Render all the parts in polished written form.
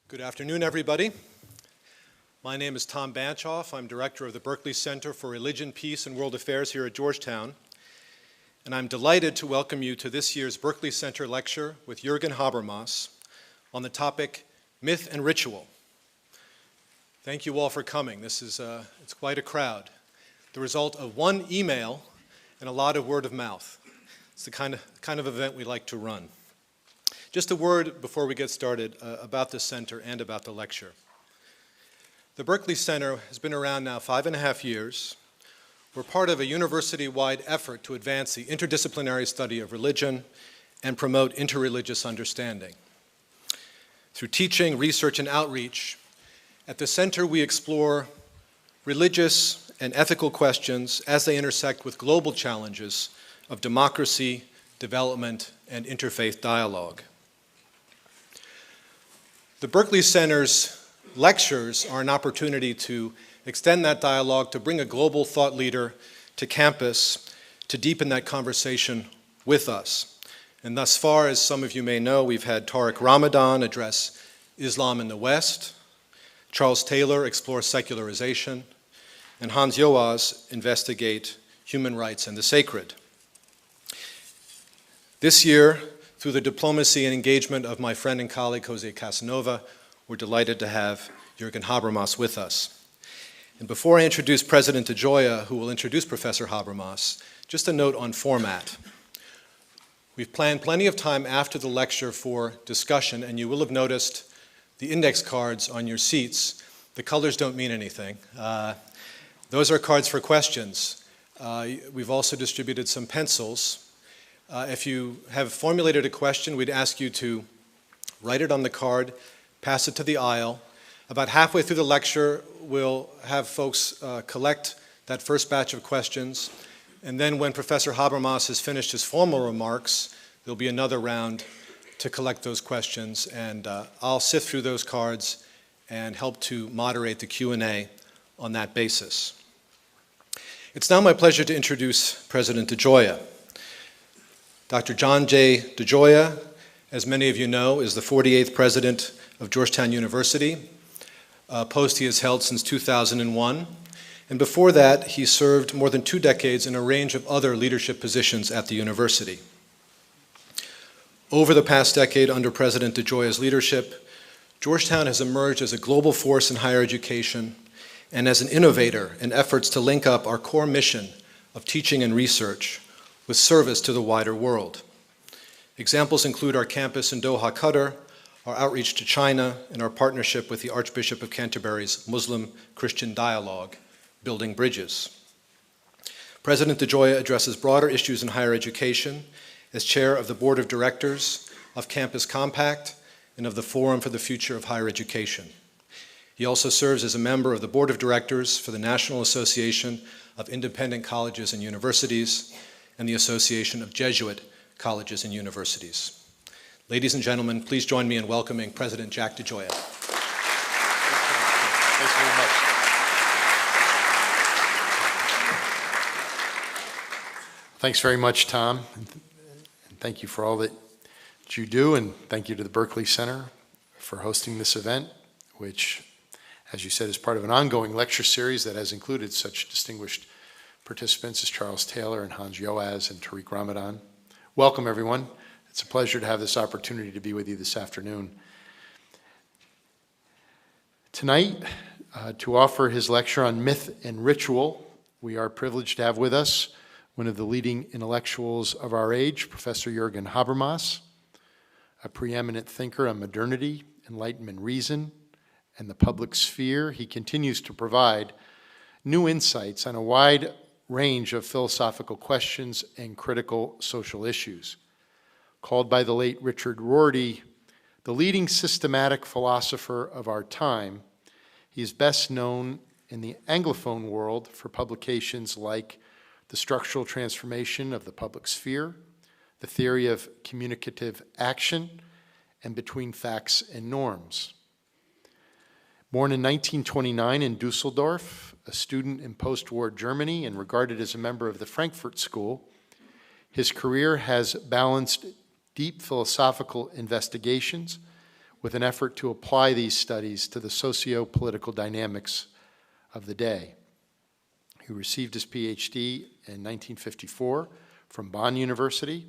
Good afternoon, everybody. My name is Tom Banchoff. I'm director of the Berkeley Center for Religion, Peace, and World Affairs here at Georgetown. And I'm delighted to welcome you to this year's Berkeley Center lecture with Jürgen Habermas on the topic Myth and Ritual. Thank you all for coming. It's quite a crowd. The result of one email and a lot of word of mouth. It's the kind of event we like to run. Just a word before we get started about the center and about the lecture. The Berkeley Center has been around now 5.5 years. We're part of a university-wide effort to advance the interdisciplinary study of religion and promote interreligious understanding. Through teaching, research, and outreach, at the center we explore religious and ethical questions as they intersect with global challenges of democracy, development, and interfaith dialogue. The Berkeley Center's lectures are an opportunity to extend that dialogue, to bring a global thought leader to campus, to deepen that conversation with us. And thus far, as some of you may know, we've had Tariq Ramadan address Islam in the West, Charles Taylor explore secularization, and Hans Joas investigate human rights and the sacred. This year, through the diplomacy and engagement of my friend and colleague Jose Casanova, we're delighted to have Jürgen Habermas with us. And before I introduce President DeGioia, who will introduce Professor Habermas, just a note on format. We've planned plenty of time after the lecture for discussion, and you will have noticed the index cards on your seats. The colors don't mean anything. Those are cards for questions. We've also distributed some pencils. If you have formulated a question, we'd ask you to write it on the card, pass it to the aisle. About halfway through the lecture, we'll have folks collect that first batch of questions. And then when Professor Habermas has finished his formal remarks, there'll be another round to collect those questions. And I'll sift through those cards and help to moderate the Q&A on that basis. It's now my pleasure to introduce President DeGioia. Dr. John J. DeGioia, as many of you know, is the 48th president of Georgetown University, a post he has held since 2001. And before that, he served more than 2 decades in a range of other leadership positions at the university. Over the past decade, under President DeGioia's leadership, Georgetown has emerged as a global force in higher education and as an innovator in efforts to link up our core mission of teaching and research with service to the wider world. Examples include our campus in Doha, Qatar, our outreach to China, and our partnership with the Archbishop of Canterbury's Muslim-Christian dialogue, Building Bridges. President DeGioia addresses broader issues in higher education as chair of the Board of Directors of Campus Compact and of the Forum for the Future of Higher Education. He also serves as a member of the Board of Directors for the National Association of Independent Colleges and Universities and the Association of Jesuit Colleges and Universities. Ladies and gentlemen, please join me in welcoming President Jack DeGioia. Thanks very much. Thanks very much, Tom. And thank you for all that you do, and thank you to the Berkeley Center for hosting this event, which, as you said, is part of an ongoing lecture series that has included such distinguished participants as Charles Taylor and Hans Joas and Tariq Ramadan. Welcome, everyone. It's a pleasure to have this opportunity to be with you this afternoon. Tonight, to offer his lecture on myth and ritual, we are privileged to have with us one of the leading intellectuals of our age, Professor Jürgen Habermas, a preeminent thinker on modernity, enlightenment, reason, and the public sphere. He continues to provide new insights on a wide range of philosophical questions and critical social issues. Called by the late Richard Rorty the leading systematic philosopher of our time, he is best known in the Anglophone world for publications like The Structural Transformation of the Public Sphere, The Theory of Communicative Action, and Between Facts and Norms. Born in 1929 in Dusseldorf, a student in post-war Germany and regarded as a member of the Frankfurt School, his career has balanced deep philosophical investigations with an effort to apply these studies to the socio-political dynamics of the day. He received his PhD in 1954 from Bonn University,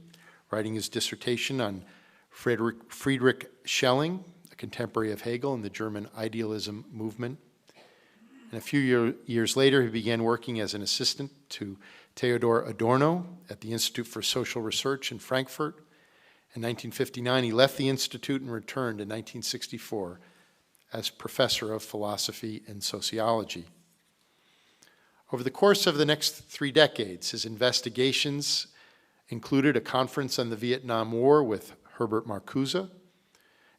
writing his dissertation on Friedrich Schelling, a contemporary of Hegel in the German idealism movement. And a few years later, he began working as an assistant to Theodor Adorno at the Institute for Social Research in Frankfurt. In 1959, he left the institute and returned in 1964 as professor of philosophy and sociology. Over the course of the next 3 decades, his investigations included a conference on the Vietnam War with Herbert Marcuse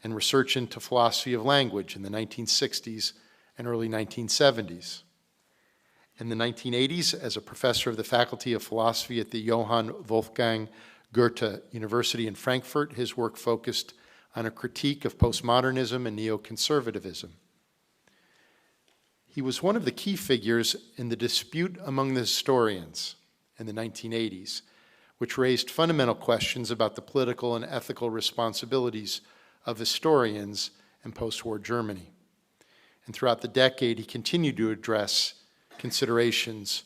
and research into philosophy of language in the 1960s and early 1970s. In the 1980s, as a professor of the Faculty of Philosophy at the Johann Wolfgang Goethe University in Frankfurt, his work focused on a critique of postmodernism and neoconservatism. He was one of the key figures in the dispute among the historians in the 1980s, which raised fundamental questions about the political and ethical responsibilities of historians in post-war Germany. And throughout the decade, he continued to address considerations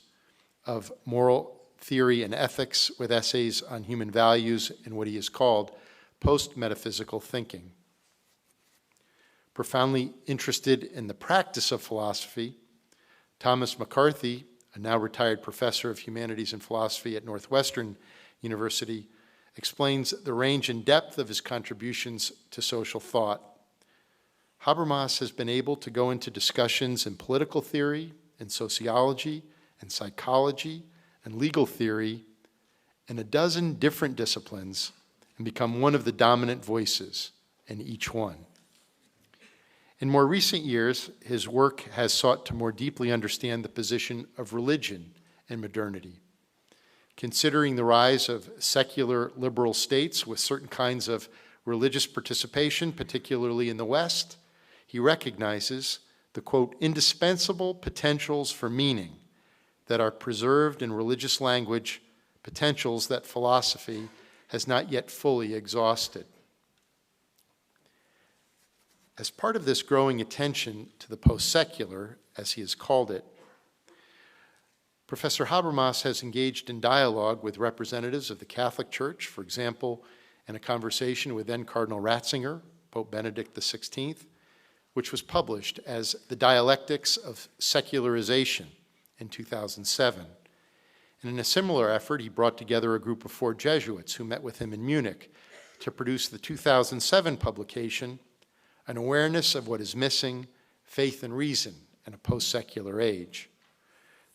of moral theory and ethics with essays on human values and what he has called post-metaphysical thinking. Profoundly interested in the practice of philosophy, Thomas McCarthy, a now retired professor of humanities and philosophy at Northwestern University, explains the range and depth of his contributions to social thought. Habermas has been able to go into discussions in political theory, in sociology, and psychology, and legal theory in a dozen different disciplines and become one of the dominant voices in each one. In more recent years, his work has sought to more deeply understand the position of religion in modernity. Considering the rise of secular liberal states with certain kinds of religious participation, particularly in the West, he recognizes the, quote, indispensable potentials for meaning that are preserved in religious language, potentials that philosophy has not yet fully exhausted. As part of this growing attention to the post-secular, as he has called it, Professor Habermas has engaged in dialogue with representatives of the Catholic Church, for example, in a conversation with then Cardinal Ratzinger, Pope Benedict XVI, which was published as The Dialectics of Secularization in 2007. And in a similar effort, he brought together a group of 4 Jesuits who met with him in Munich to produce the 2007 publication, An Awareness of What is Missing, Faith and Reason in a Post-Secular Age.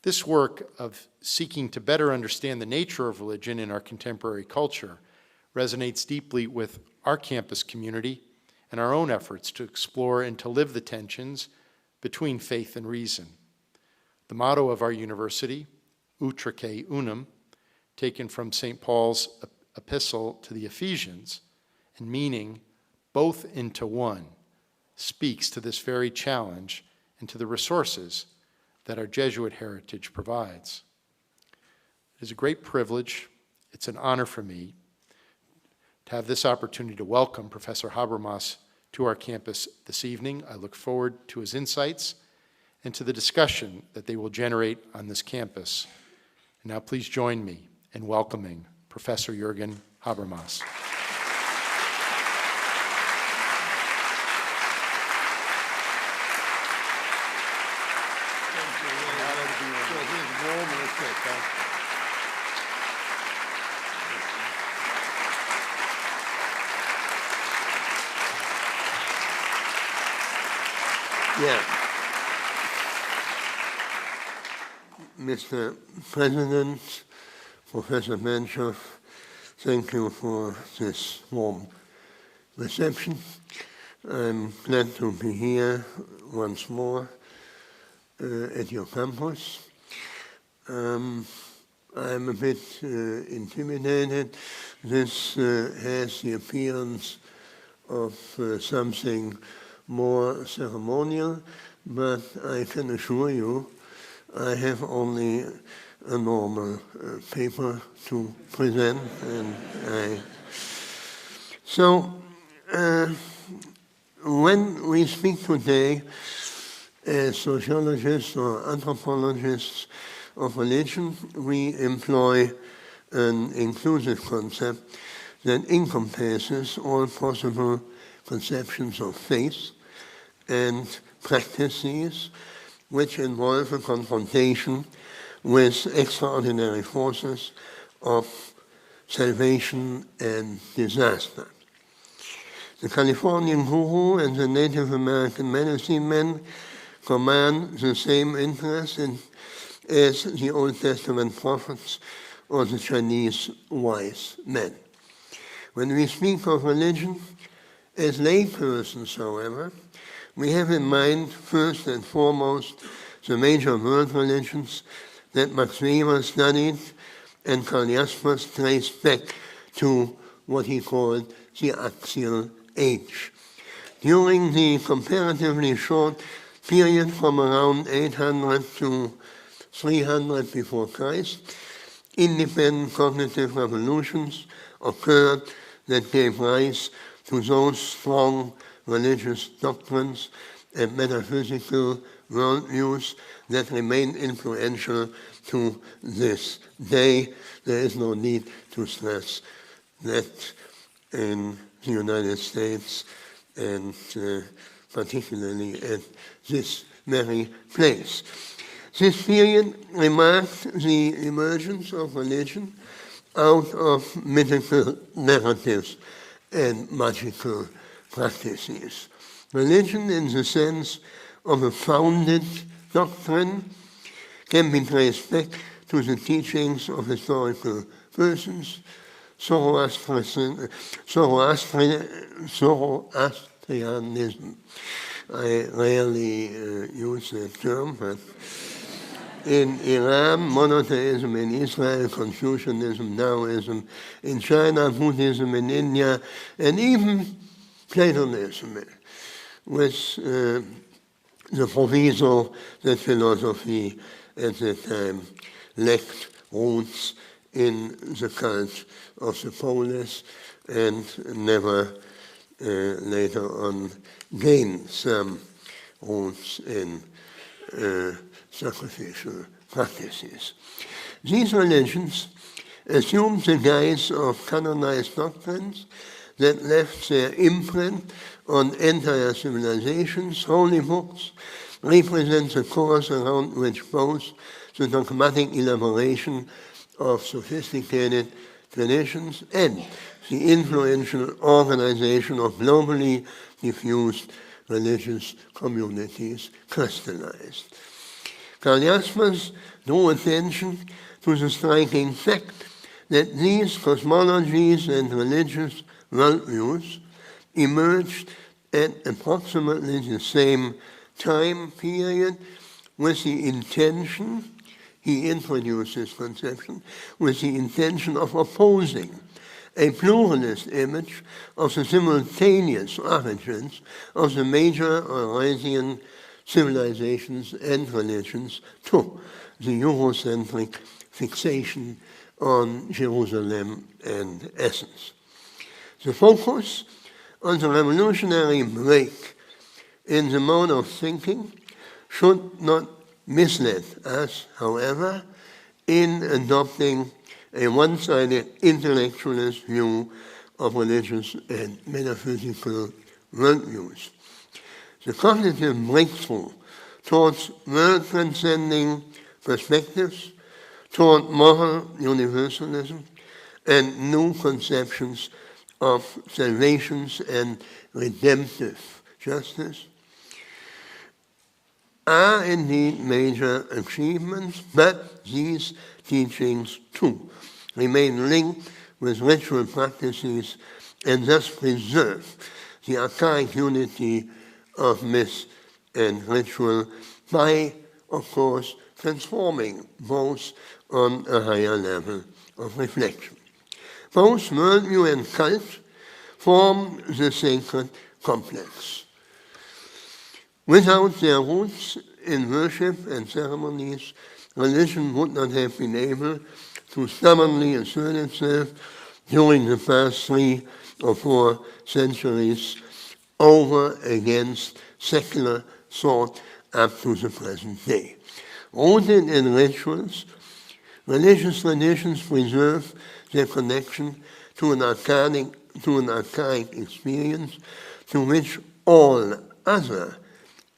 This work of seeking to better understand the nature of religion in our contemporary culture resonates deeply with our campus community and our own efforts to explore and to live the tensions between faith and reason. The motto of our university, Utraque Unum, taken from St. Paul's epistle to the Ephesians, and meaning both into one, speaks to this very challenge and to the resources that our Jesuit heritage provides. It is a great privilege, it's an honor for me to have this opportunity to welcome Professor Habermas to our campus this evening. I look forward to his insights and to the discussion that they will generate on this campus. And now please join me in welcoming Professor Jürgen Habermas. Yeah. Mr. President, Professor Mencher, thank you for this warm reception. I'm glad to be here once more at your campus. I'm a bit intimidated. This has the appearance of something more ceremonial, but I can assure you I have only a normal paper to present, and when we speak today as sociologists or anthropologists of religion, we employ an inclusive concept that encompasses all possible conceptions of faith and practices which involve a confrontation with extraordinary forces of salvation and disaster. The Californian guru and the Native American medicine men command the same interest as the Old Testament prophets or the Chinese wise men. When we speak of religion as laypersons, however, we have in mind first and foremost the major world religions that Max Weber studied and Karl Jaspers traced back to what he called the axial age. During the comparatively short period from around 800 to 300 before Christ, independent cognitive revolutions occurred that gave rise to those strong religious doctrines and metaphysical worldviews that remain influential to this day. There is no need to stress that in the United States and particularly at this very place. This period remarked the emergence of religion out of mythical narratives and magical practices. Religion, in the sense of a founded doctrine, can be traced back to the teachings of historical persons. Zoroastrianism, I rarely use that term, but in Iran, monotheism in Israel, Confucianism, Taoism in China, Buddhism in India, and even Platonism, with the proviso that philosophy at that time lacked roots in the cult of the polis and never later on gained some roots in sacrificial practices. These religions assumed the guise of canonized doctrines that left their imprint on entire civilizations. Holy books represent the cause around which both the dogmatic elaboration of sophisticated traditions and the influential organization of globally diffused religious communities crystallized. Karl Jaspers drew attention to the striking fact that these cosmologies and religious worldviews emerged at approximately the same time period with the intention, he introduced this conception, with the intention of opposing a pluralist image of the simultaneous origins of the major Eurasian civilizations and religions to the Eurocentric fixation on Jerusalem and Athens. The focus on the revolutionary break in the mode of thinking should not mislead us, however, in adopting a one-sided intellectualist view of religious and metaphysical worldviews. The cognitive breakthrough towards world-transcending perspectives, toward moral universalism, and new conceptions of salvations and redemptive justice are indeed major achievements, but these teachings too remain linked with ritual practices and thus preserve the archaic unity of myth and ritual by, of course, transforming both on a higher level of reflection. Both worldview and cult form the sacred complex. Without their roots in worship and ceremonies, religion would not have been able to stubbornly assert itself during the past 3 or 4 centuries over against secular thought up to the present day. Rooted in rituals, religious traditions preserve their connection to an archaic experience to which all other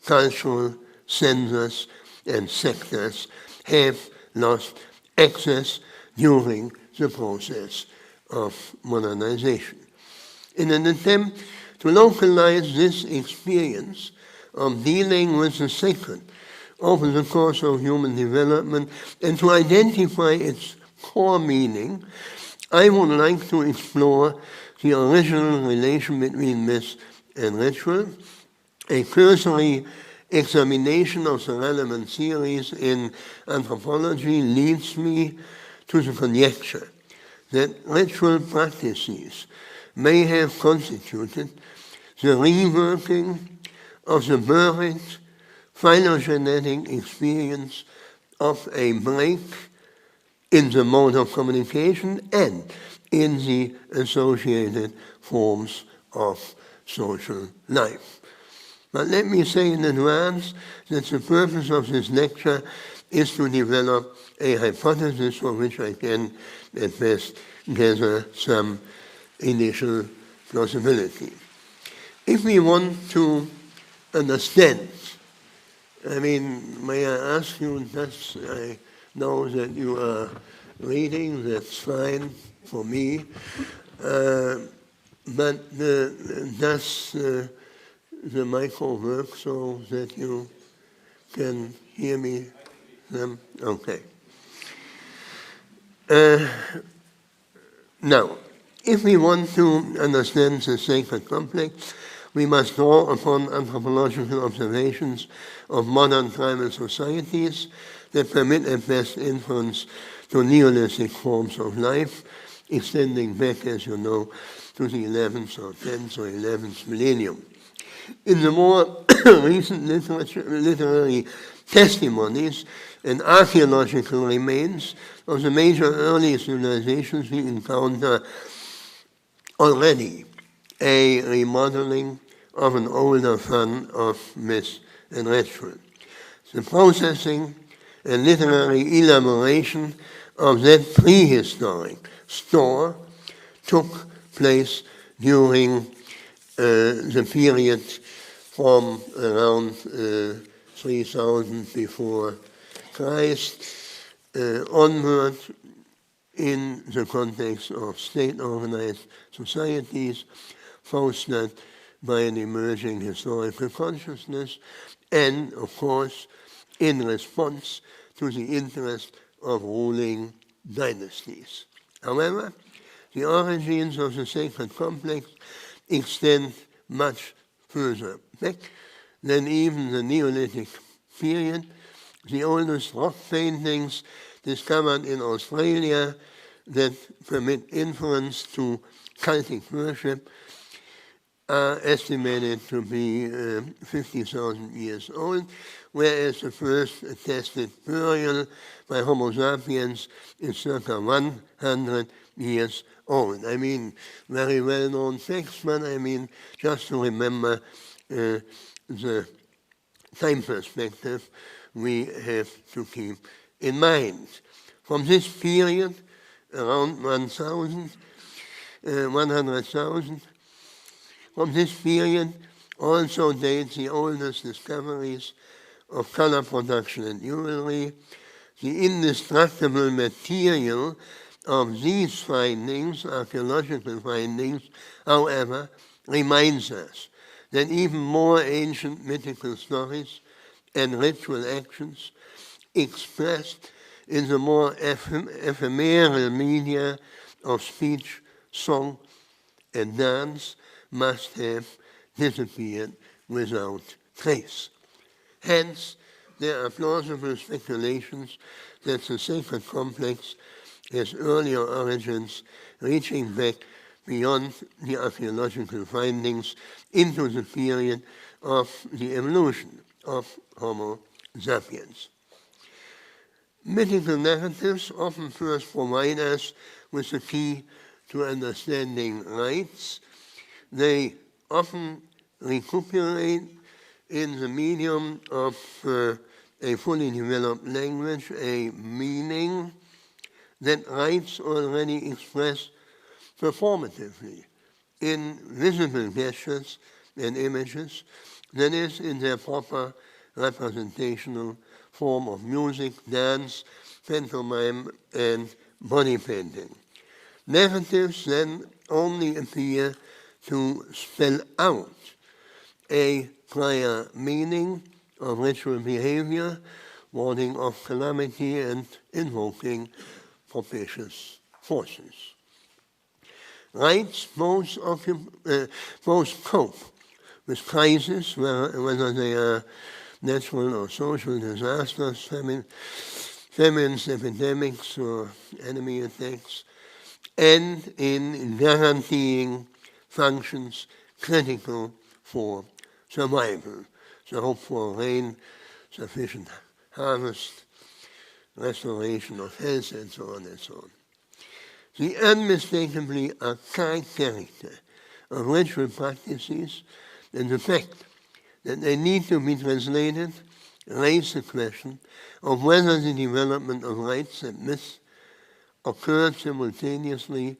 cultural centers and sectors have lost access during the process of modernization. In an attempt to localize this experience of dealing with the sacred over the course of human development and to identify its core meaning, I would like to explore the original relation between myth and ritual. A cursory examination of the relevant theories in anthropology leads me to the conjecture that ritual practices may have constituted the reworking of the buried phylogenetic experience of a break in the mode of communication and in the associated forms of social life. But let me say in advance that the purpose of this lecture is to develop a hypothesis for which I can at best gather some initial plausibility. If we want to understand, may I ask you, I know that you are reading, that's fine for me, but does the micro work so that you can hear me? Okay. Now, if we want to understand the sacred complex, we must draw upon anthropological observations of modern tribal societies that permit at best inference to Neolithic forms of life, extending back, as you know, to the 11th or 10th or 11th millennium. In the more recent literary testimonies and archaeological remains of the major early civilizations, we encounter already a remodeling of an older form of myth and ritual. The processing and literary elaboration of that prehistoric store took place during the period from around 3000 before Christ onward in the context of state-organized societies fostered by an emerging historical consciousness and, of course, in response to the interest of ruling dynasties. However, the origins of the sacred complex extend much further back than even the Neolithic period. The oldest rock paintings discovered in Australia that permit inference to cultic worship are estimated to be 50,000 years old, whereas the first attested burial by Homo sapiens is circa 100 years old. Very well-known facts, but just to remember the time perspective we have to keep in mind. From this period, around 100,000, from this period also date the oldest discoveries of color production and jewelry. The indestructible material of these findings, archaeological findings, however, reminds us that even more ancient mythical stories and ritual actions expressed in the more ephemeral media of speech, song, and dance must have disappeared without trace. Hence, there are plausible speculations that the sacred complex has earlier origins reaching back beyond the archaeological findings into the period of the evolution of Homo sapiens. Mythical narratives often first provide us with the key to understanding rites. They often recuperate in the medium of a fully developed language a meaning that rights already express performatively in visible gestures and images, that is, in their proper representational form of music, dance, pantomime, and body painting. Narratives then only appear to spell out a prior meaning of ritual behavior, warding off calamity and invoking propitious forces. Rites both cope with crises, whether they are natural or social disasters, famines, epidemics, or enemy attacks, and in guaranteeing functions critical for survival, the hope for rain, sufficient harvest, restoration of health, and so on and so on. The unmistakably archaic character of ritual practices and the fact that they need to be translated raise the question of whether the development of rites and myths occurred simultaneously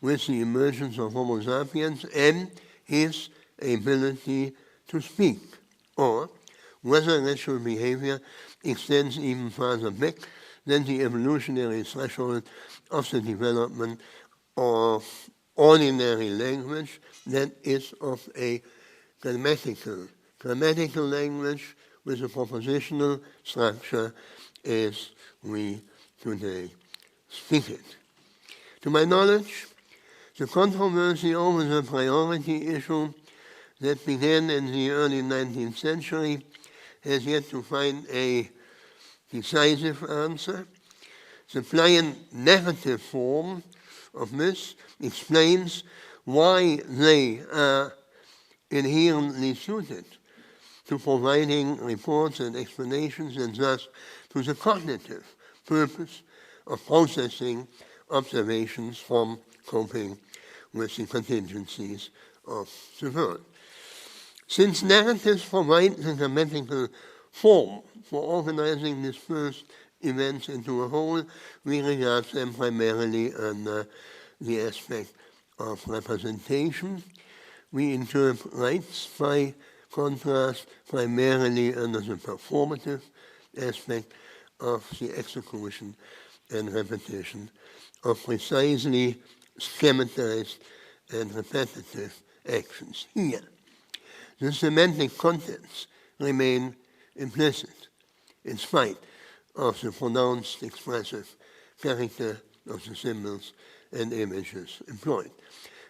with the emergence of Homo sapiens and his ability to speak, or whether ritual behavior extends even further back than the evolutionary threshold of the development of ordinary language, that is of a grammatical language with a propositional structure as we today speak it. To my knowledge, the controversy over the priority issue that began in the early 19th century has yet to find a decisive answer. The pliant narrative form of myths explains why they are inherently suited to providing reports and explanations, and thus to the cognitive purpose of processing observations from coping with the contingencies of the world. Since narratives provide the grammatical form for organizing dispersed events into a whole, we regard them primarily under the aspect of representation. We interpret rites, by contrast, primarily under the performative aspect of the execution and repetition of precisely schematized and repetitive actions. Here, the semantic contents remain implicit, in spite of the pronounced expressive character of the symbols and images employed.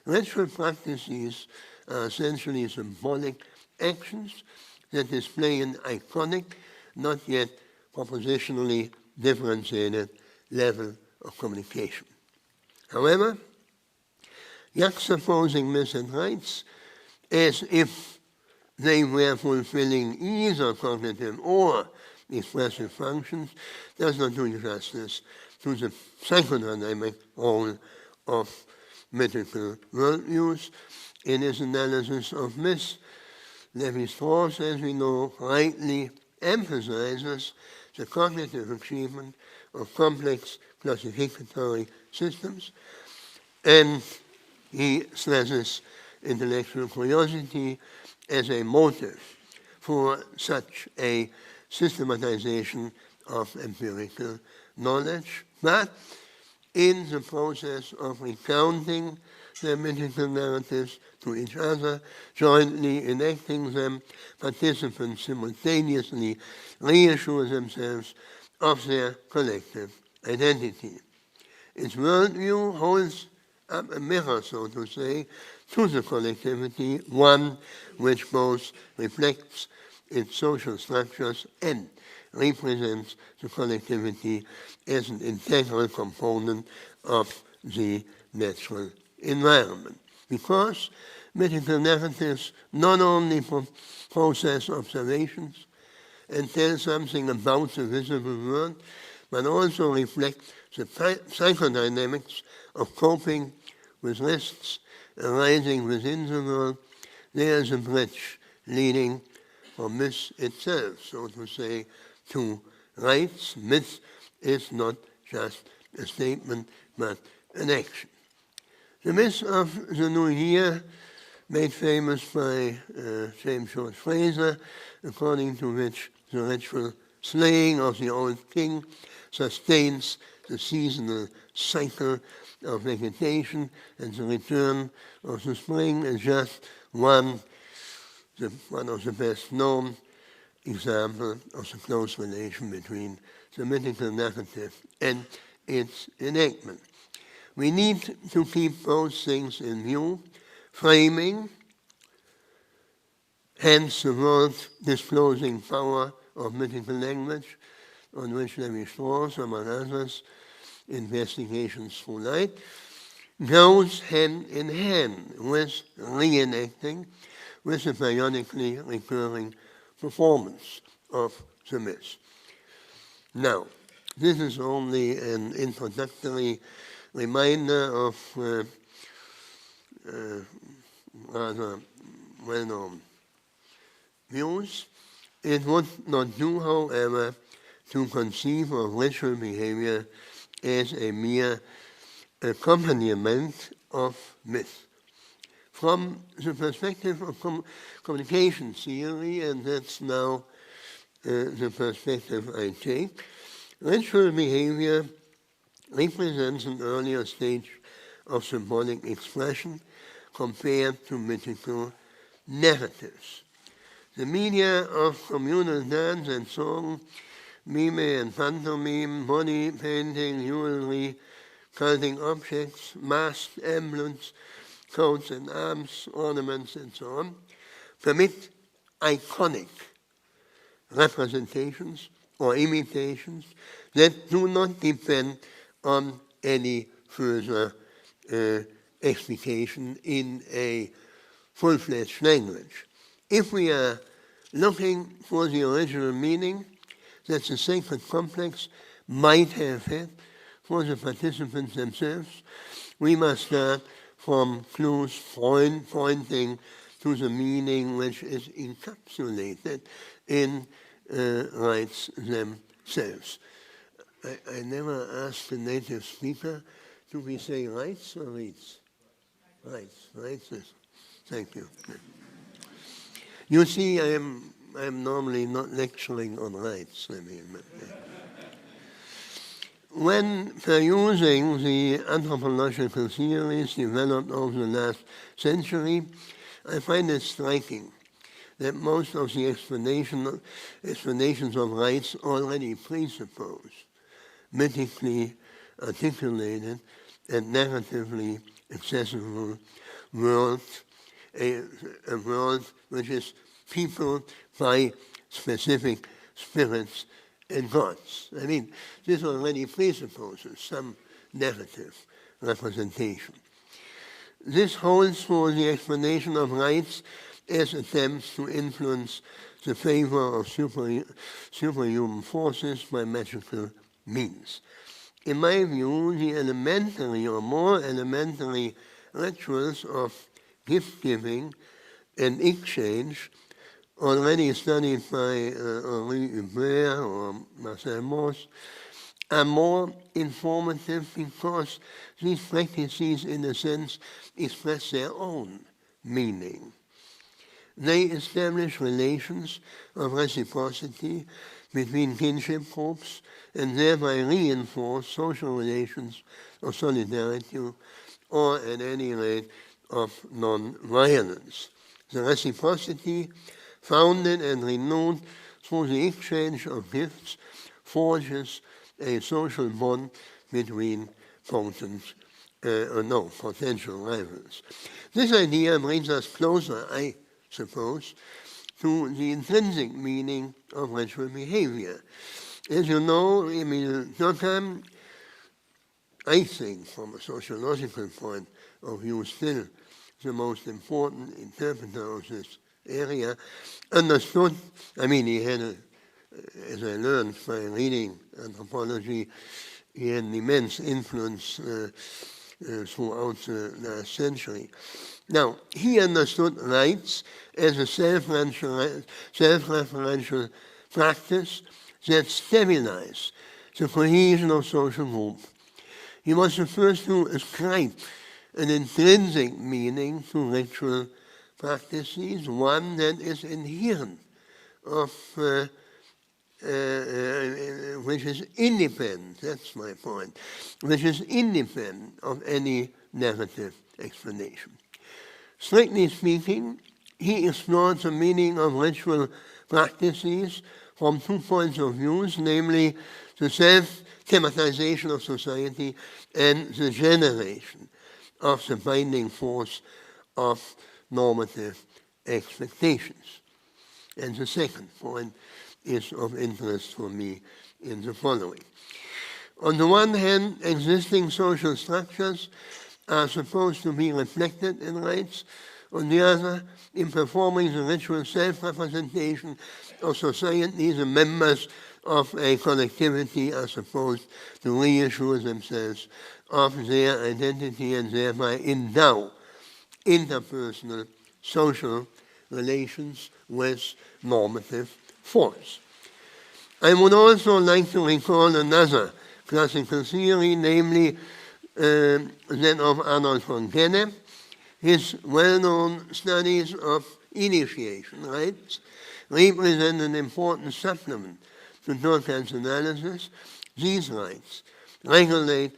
Ritual practices are essentially symbolic actions that display an iconic, not yet propositionally differentiated level of communication. However, juxtaposing myths and rites as if they were fulfilling either cognitive or expressive functions does not do justice to the psychodynamic role of mythical worldviews. In his analysis of myths, Lévi-Strauss, as we know, rightly emphasizes the cognitive achievement of complex classificatory systems, and he stresses intellectual curiosity as a motive for such a systematization of empirical knowledge. But in the process of recounting their mythical narratives to each other, jointly enacting them, participants simultaneously reassure themselves of their collective identity. Its worldview holds up a mirror, so to say, to the collectivity, one which both reflects its social structures and represents the collectivity as an integral component of the natural environment. Because mythical narratives not only process observations and tell something about the visible world, but also reflect the psychodynamics of coping with risks arising within the world, there is a bridge leading from myth itself, so to say, to rights. Myth is not just a statement, but an action. The myth of the New Year, made famous by James George Fraser, according to which the ritual slaying of the old king sustains the seasonal cycle of vegetation and the return of the spring, is just one of the best known examples of the close relation between the mythical narrative and its enactment. We need to keep both things in view, framing, hence the word disclosing power of mythical language, on which Lévi-Strauss, among others, Investigations Through Light, goes hand in hand with reenacting, with a periodically recurring performance of the myth. Now, this is only an introductory reminder of rather well-known views. It would not do, however, to conceive of ritual behavior as a mere accompaniment of myth. From the perspective of communication theory, and that's now the perspective I take, ritual behavior represents an earlier stage of symbolic expression compared to mythical narratives. The media of communal dance and song, mime and pantomime, body painting, jewelry, culting objects, masked emblems, coats and arms, ornaments, and so on, permit iconic representations or imitations that do not depend on any further explication in a full-fledged language. If we are looking for the original meaning that the sacred complex might have had for the participants themselves, we must start from clues pointing to the meaning which is encapsulated in rites themselves. I never asked the native speaker, do we say rites or rites? Rites, rites. Thank you. You see, I'm normally not lecturing on rights. When perusing the anthropological theories developed over the last century, I find it striking that most of the explanations of rights already presuppose mythically articulated and narratively accessible world, a world which is peopled by specific spirits and gods. I mean, this already presupposes some narrative representation. This holds for the explanation of rites as attempts to influence the favor of superhuman forces by magical means. In my view, the elementary or more elementary rituals of gift-giving and exchange, already studied by Henri Hubert or Marcel Mauss, are more informative because these practices, in a sense, express their own meaning. They establish relations of reciprocity between kinship groups and thereby reinforce social relations of solidarity or, at any rate, of non-violence. The reciprocity, founded and renewed through the exchange of gifts, forges a social bond between potential rivals. This idea brings us closer, I suppose, to the intrinsic meaning of ritual behavior. As you know, Emil Durkheim, I think, from a sociological point of view, still the most important interpreter of this area, understood, I mean, he had, as I learned by reading anthropology, he had an immense influence throughout the last century. Now, he understood rights as a self-referential practice that stabilized the cohesion of social group. He was the first to ascribe an intrinsic meaning to ritual practices, one that is inherent of which is independent, that's my point, which is independent of any narrative explanation. Strictly speaking, he explored the meaning of ritual practices from 2 points of view, namely the self-thematization of society and the generation of the binding force of normative expectations. And the second point is of interest for me in the following. On the one hand, existing social structures are supposed to be reflected in rites. On the other, in performing the ritual self-representation of society, the members of a collectivity are supposed to reassure themselves of their identity and thereby endow interpersonal social relations with normative force. I would also like to recall another classical theory, namely that of Arnold von Gennep. His well-known studies of initiation rites represent an important supplement to Durkheim's analysis. These rites regulate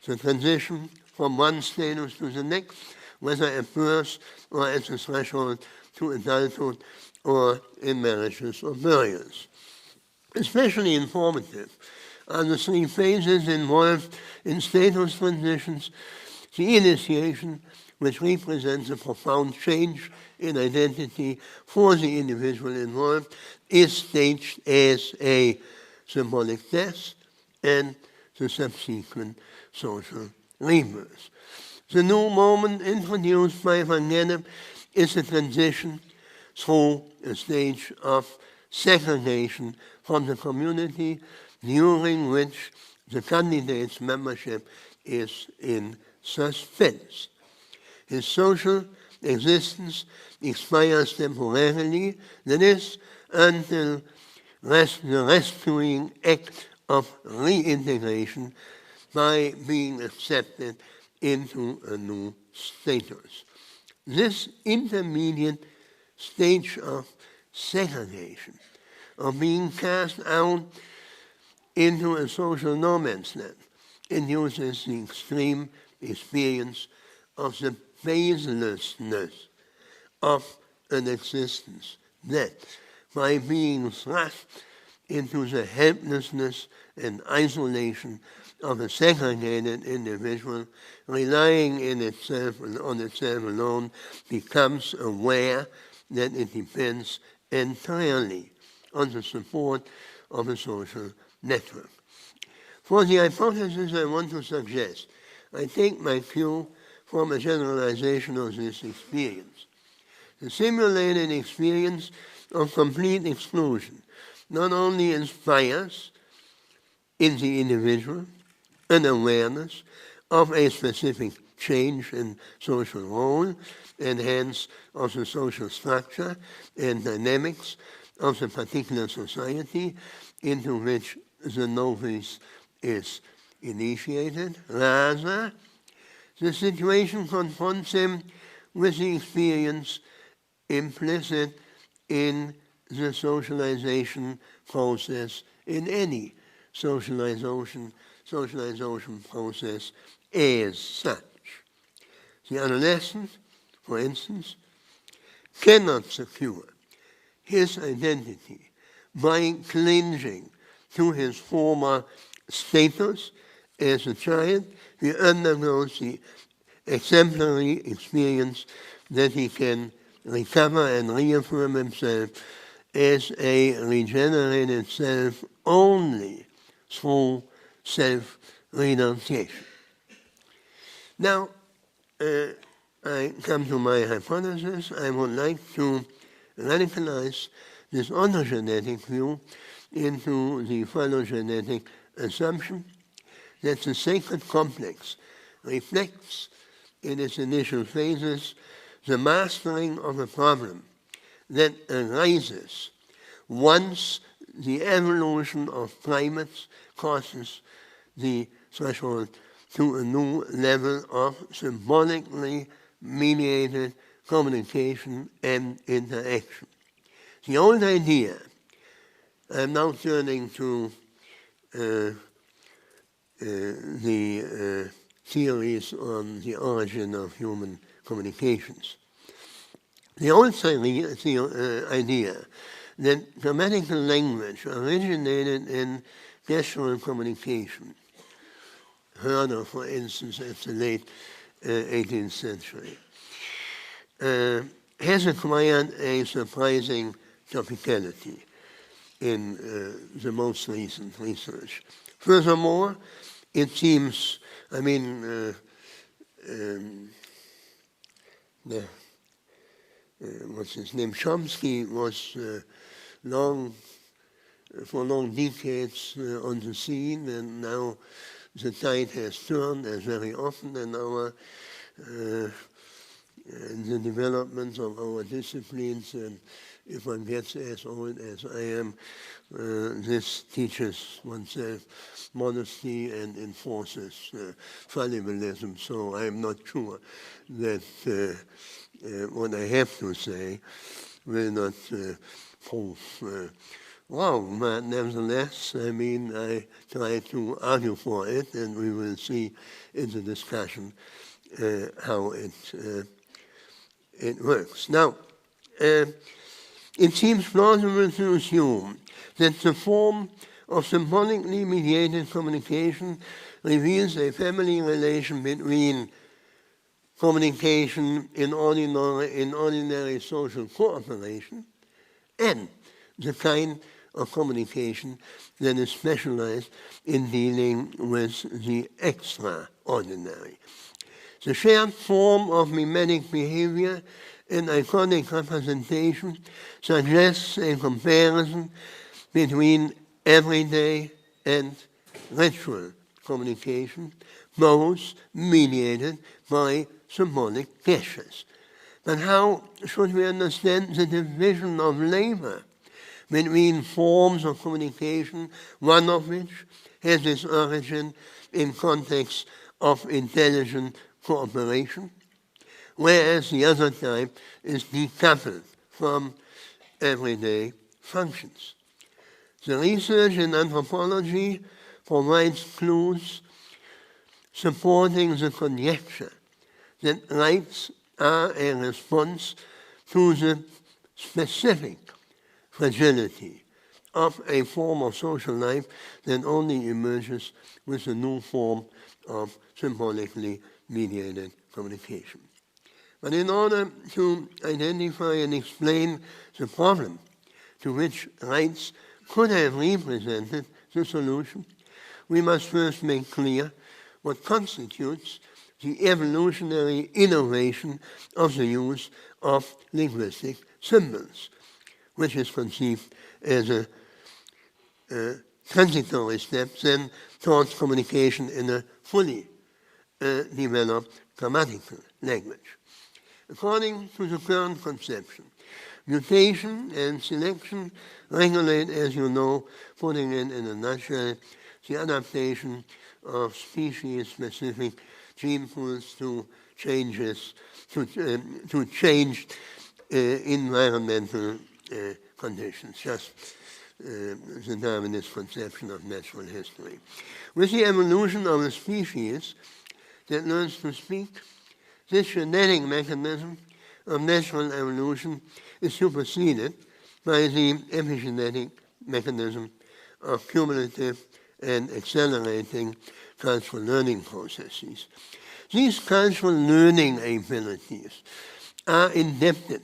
the transition from one status to the next, whether at birth or at the threshold to adulthood or in marriages or burials. Especially informative are the 3 phases involved in status transitions. The initiation, which represents a profound change in identity for the individual involved, is staged as a symbolic death and the subsequent social rebirth. The new moment introduced by Van Gennep is a transition through a stage of segregation from the community, during which the candidate's membership is in suspense. His social existence expires temporarily, that is, until the rescuing act of reintegration by being accepted into a new status. This intermediate stage of segregation, of being cast out into a social no man's land, induces the extreme experience of the baselessness of an existence that, by being thrust into the helplessness and isolation of a segregated individual, relying on itself alone, becomes aware that it depends entirely on the support of a social network. For the hypothesis I want to suggest, I take my cue from a generalization of this experience. The simulated experience of complete exclusion not only inspires in the individual an awareness of a specific change in social role and hence of the social structure and dynamics of the particular society into which the novice is initiated. Rather, the situation confronts him with the experience implicit in the socialization process, in any socialization process as such. The adolescent, for instance, cannot secure his identity by clinging to his former status as a child. He undergoes the exemplary experience that he can recover and reaffirm himself as a regenerated self only through self-renunciation. Now, I come to my hypothesis. I would like to radicalize this ontogenetic view into the phylogenetic assumption that the sacred complex reflects in its initial phases the mastering of a problem that arises once the evolution of climates crosses the threshold to a new level of symbolically mediated communication and interaction. The old idea, I'm now turning to the theories on the origin of human communications. The old idea that grammatical language originated in gestural communication, heard of, for instance, at the late 18th century, has acquired a surprising topicality in the most recent research. Furthermore, it seems, I mean, what's his name? Chomsky was for long decades on the scene, and now the tide has turned, as very often in our in the development of our disciplines. And if one gets as old as I am, this teaches oneself modesty and enforces fallibilism. So I'm not sure that what I have to say will not prove wrong, but nevertheless, I mean, I try to argue for it, and we will see in the discussion how it works. Now, it seems plausible to assume that the form of symbolically mediated communication reveals a family relation between communication in ordinary social cooperation and the kind of communication that is specialized in dealing with the extraordinary. The shared form of mimetic behavior and iconic representation suggests a comparison between everyday and ritual communication, both mediated by symbolic gestures. But how should we understand the division of labor between forms of communication, one of which has its origin in contexts of intelligent cooperation, whereas the other type is decoupled from everyday functions? The research in anthropology provides clues supporting the conjecture that rights are a response to the specific fragility of a form of social life that only emerges with a new form of symbolically mediated communication. But in order to identify and explain the problem to which rights could have represented the solution, we must first make clear what constitutes the evolutionary innovation of the use of linguistic symbols, which is conceived as a transitory step then towards communication in a fully developed grammatical language. According to the current conception, mutation and selection regulate, as you know, putting it in a nutshell, the adaptation of species-specific gene pools to changes, to changed environmental conditions, just the Darwinist conception of natural history. With the evolution of a species that learns to speak, this genetic mechanism of natural evolution is superseded by the epigenetic mechanism of cumulative and accelerating cultural learning processes. These cultural learning abilities are indebted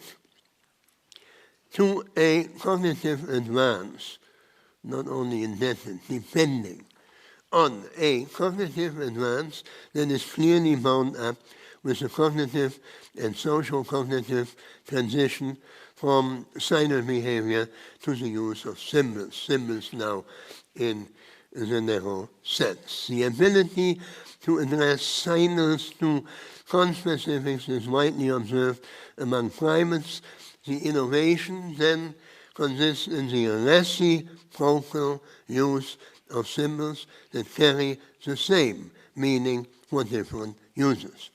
to a cognitive advance, not only indebted, depending on a cognitive advance that is clearly bound up with the cognitive and social cognitive transition from silent behavior to the use of symbols. Symbols now in the narrow sense. The ability to address signals to conspecifics is widely observed among primates. The innovation then consists in the reciprocal use of symbols that carry the same meaning for different users.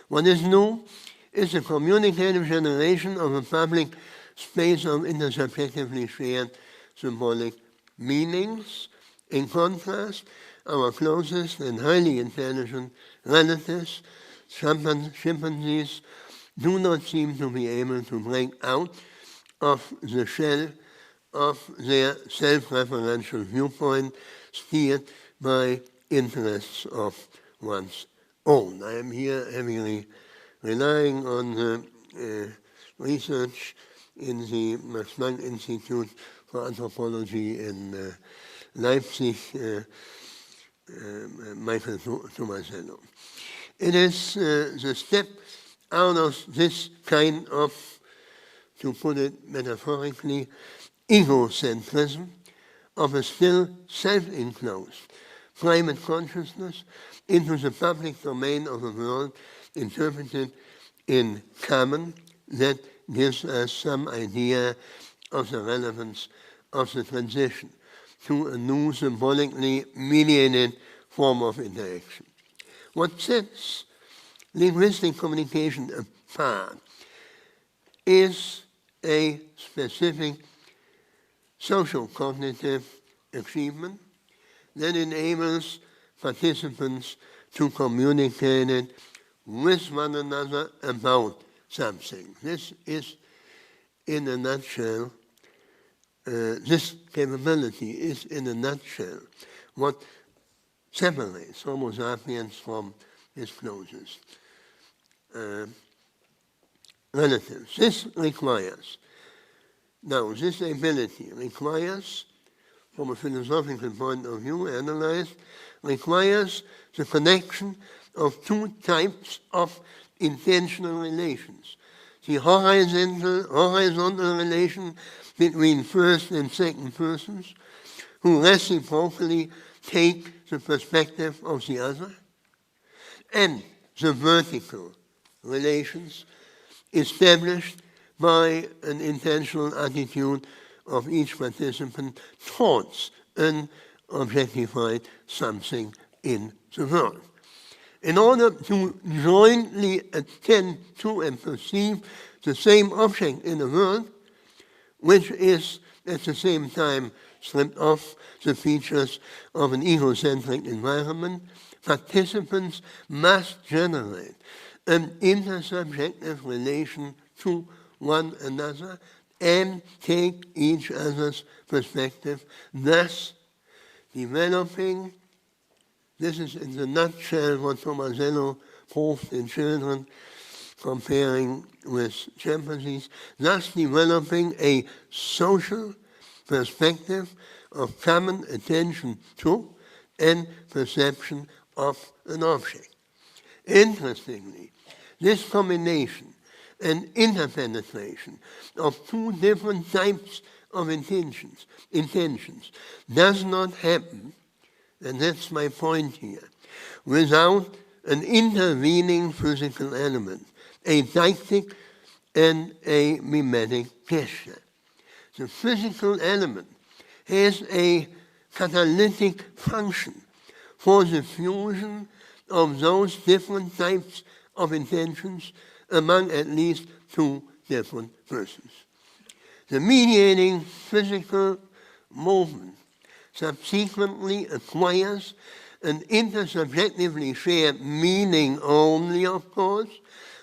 What is new is the communicative generation of a public space of intersubjectively shared symbolic meanings. In contrast, our closest and highly intelligent relatives, chimpanzees, do not seem to be able to break out of the shell of their self-referential viewpoint steered by interests of one's own. I am here heavily relying on the research in the Max-Planck Institute for Anthropology in Leipzig, Michael Tomasello. It is the step out of this kind of, to put it metaphorically, egocentrism of a still self-enclosed private consciousness into the public domain of a world interpreted in common that gives us some idea of the relevance of the transition to a new symbolically mediated form of interaction. What sets linguistic communication apart is a specific social-cognitive achievement that enables participants to communicate with one another about something. This is, in a nutshell, this capability is, in a nutshell, what separates Homo sapiens from his closest relatives. This ability requires, from a philosophical point of view, analyzed, requires the connection of two types of intentional relations. The horizontal relation between first and second persons who reciprocally take the perspective of the other, and the vertical relations established by an intentional attitude of each participant towards an objectified something in the world. In order to jointly attend to and perceive the same object in the world, which is at the same time stripped off the features of an egocentric environment, participants must generate an intersubjective relation to one another and take each other's perspective, thus developing, this is in the nutshell what Tomasello proved in children, comparing with chimpanzees, thus developing a social perspective of common attention to and perception of an object. Interestingly, this combination and interpenetration of two different types of intentions does not happen, and that's my point here, without an intervening physical element, a deictic and a mimetic gesture. The physical element has a catalytic function for the fusion of those different types of intentions among at least two different persons. The mediating physical movement subsequently acquires an intersubjectively shared meaning only, of course,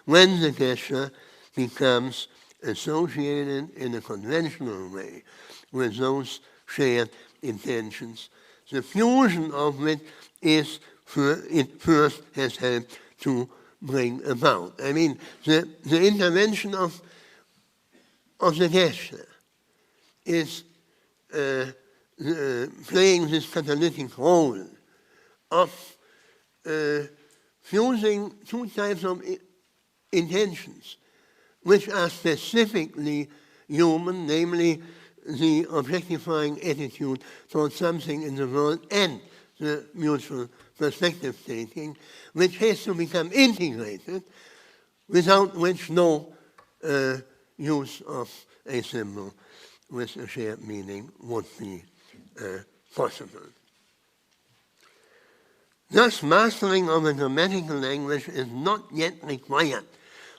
when the gesture becomes associated in a conventional way with those shared intentions, the fusion of which it first has helped to bring about. I mean, the intervention of the gesture is playing this catalytic role of fusing two types of intentions which are specifically human, namely the objectifying attitude towards something in the world and the mutual perspective taking, which has to become integrated, without which no use of a symbol with a shared meaning would be possible. Thus, mastering of a grammatical language is not yet required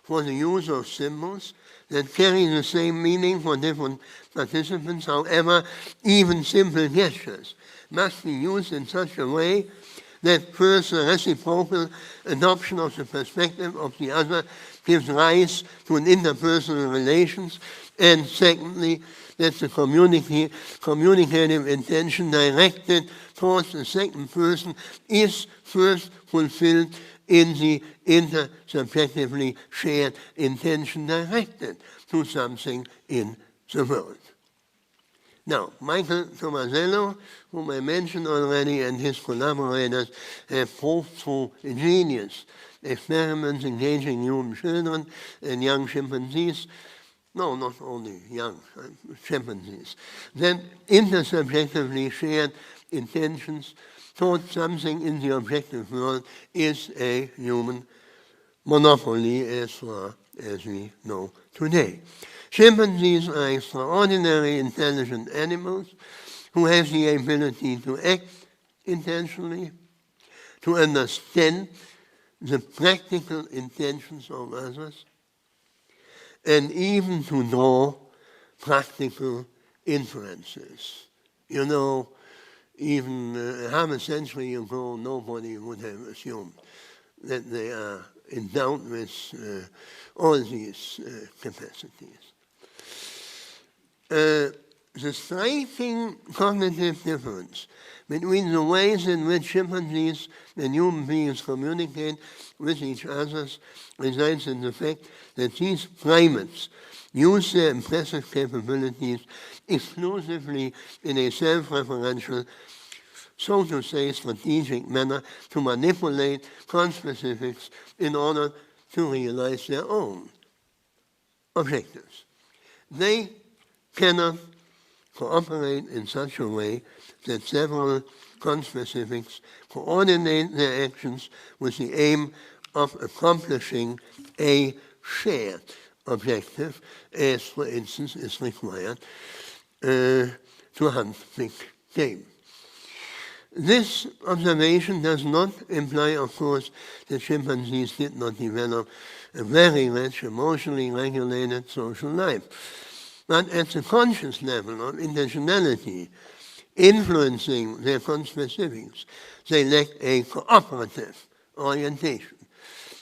for the use of symbols that carry the same meaning for different participants. However, even simple gestures must be used in such a way that first, the reciprocal adoption of the perspective of the other gives rise to an interpersonal relations, and secondly, that the communicative intention directed towards the second person is first fulfilled in the intersubjectively shared intention directed to something in the world. Now, Michael Tomasello, whom I mentioned already, and his collaborators have proved through ingenious experiments engaging human children and young chimpanzees, no, not only young chimpanzees, that intersubjectively shared intentions towards something in the objective world is a human monopoly as far as we know today. Chimpanzees are extraordinarily intelligent animals who have the ability to act intentionally, to understand the practical intentions of others, and even to draw practical inferences. You know, even half a century ago, nobody would have assumed that they are endowed with all these capacities. The striking cognitive difference between the ways in which chimpanzees and human beings communicate with each other resides in the fact that these primates use their impressive capabilities exclusively in a self-referential, so to say, strategic manner to manipulate conspecifics in order to realize their own objectives. They cannot cooperate in such a way that several conspecifics coordinate their actions with the aim of accomplishing a shared objective, as, for instance, is required to hunt big game. This observation does not imply, of course, that chimpanzees did not develop a very rich, emotionally regulated social life. But at the conscious level of intentionality influencing their conspecifics, they lack a cooperative orientation.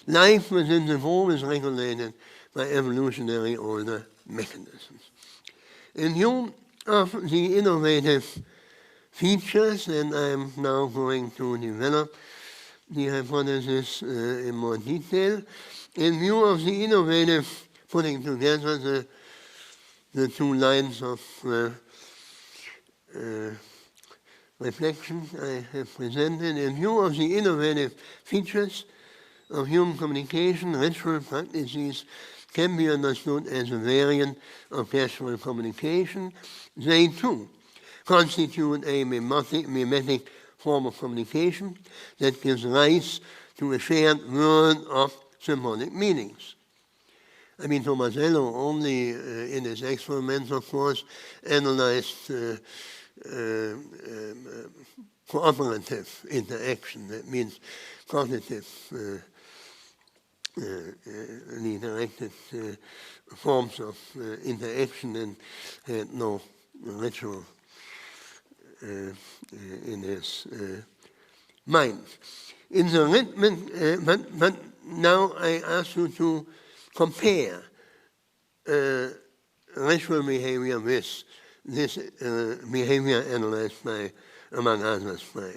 Life within the group is regulated by evolutionary older mechanisms. In view of the innovative features, and I'm now going to develop the hypothesis in more detail, in view of the innovative putting together the two lines of reflection I have presented, in view of the innovative features of human communication, ritual practices can be understood as a variant of gestural communication. They too constitute a mimetic form of communication that gives rise to a shared world of symbolic meanings. I mean, Tomasello only in his experiments, of course, analyzed cooperative interaction. That means cognitive directed forms of interaction, and had no ritual in his mind. In the rhythm, but now I ask you to compare ritual behavior with this behavior analyzed by, among others, by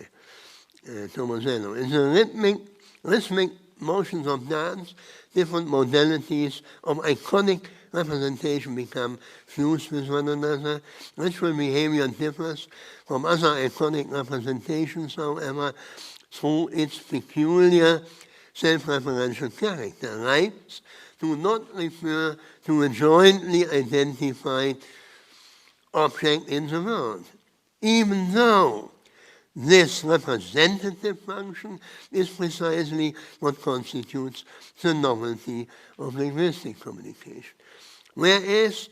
Tomasello. In the rhythmic motions of dance, different modalities of iconic representation become fused with one another. Ritual behavior differs from other iconic representations, however, through its peculiar self-referential character. Rites do not refer to a jointly identified object in the world, even though this representative function is precisely what constitutes the novelty of linguistic communication. Whereas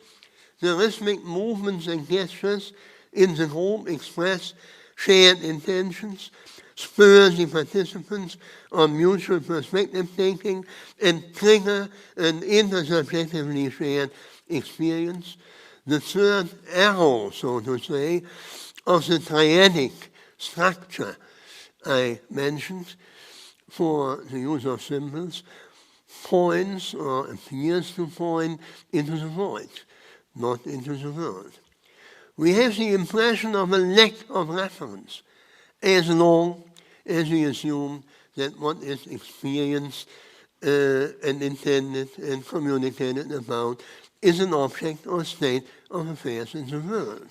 the rhythmic movements and gestures in the group express shared intentions, spur the participants on mutual perspective taking, and trigger an intersubjectively shared experience, the third arrow, so to say, of the triadic structure I mentioned for the use of symbols points or appears to point into the void, not into the world. We have the impression of a lack of reference as long as we assume that what is experienced and intended and communicated about is an object or state of affairs in the world.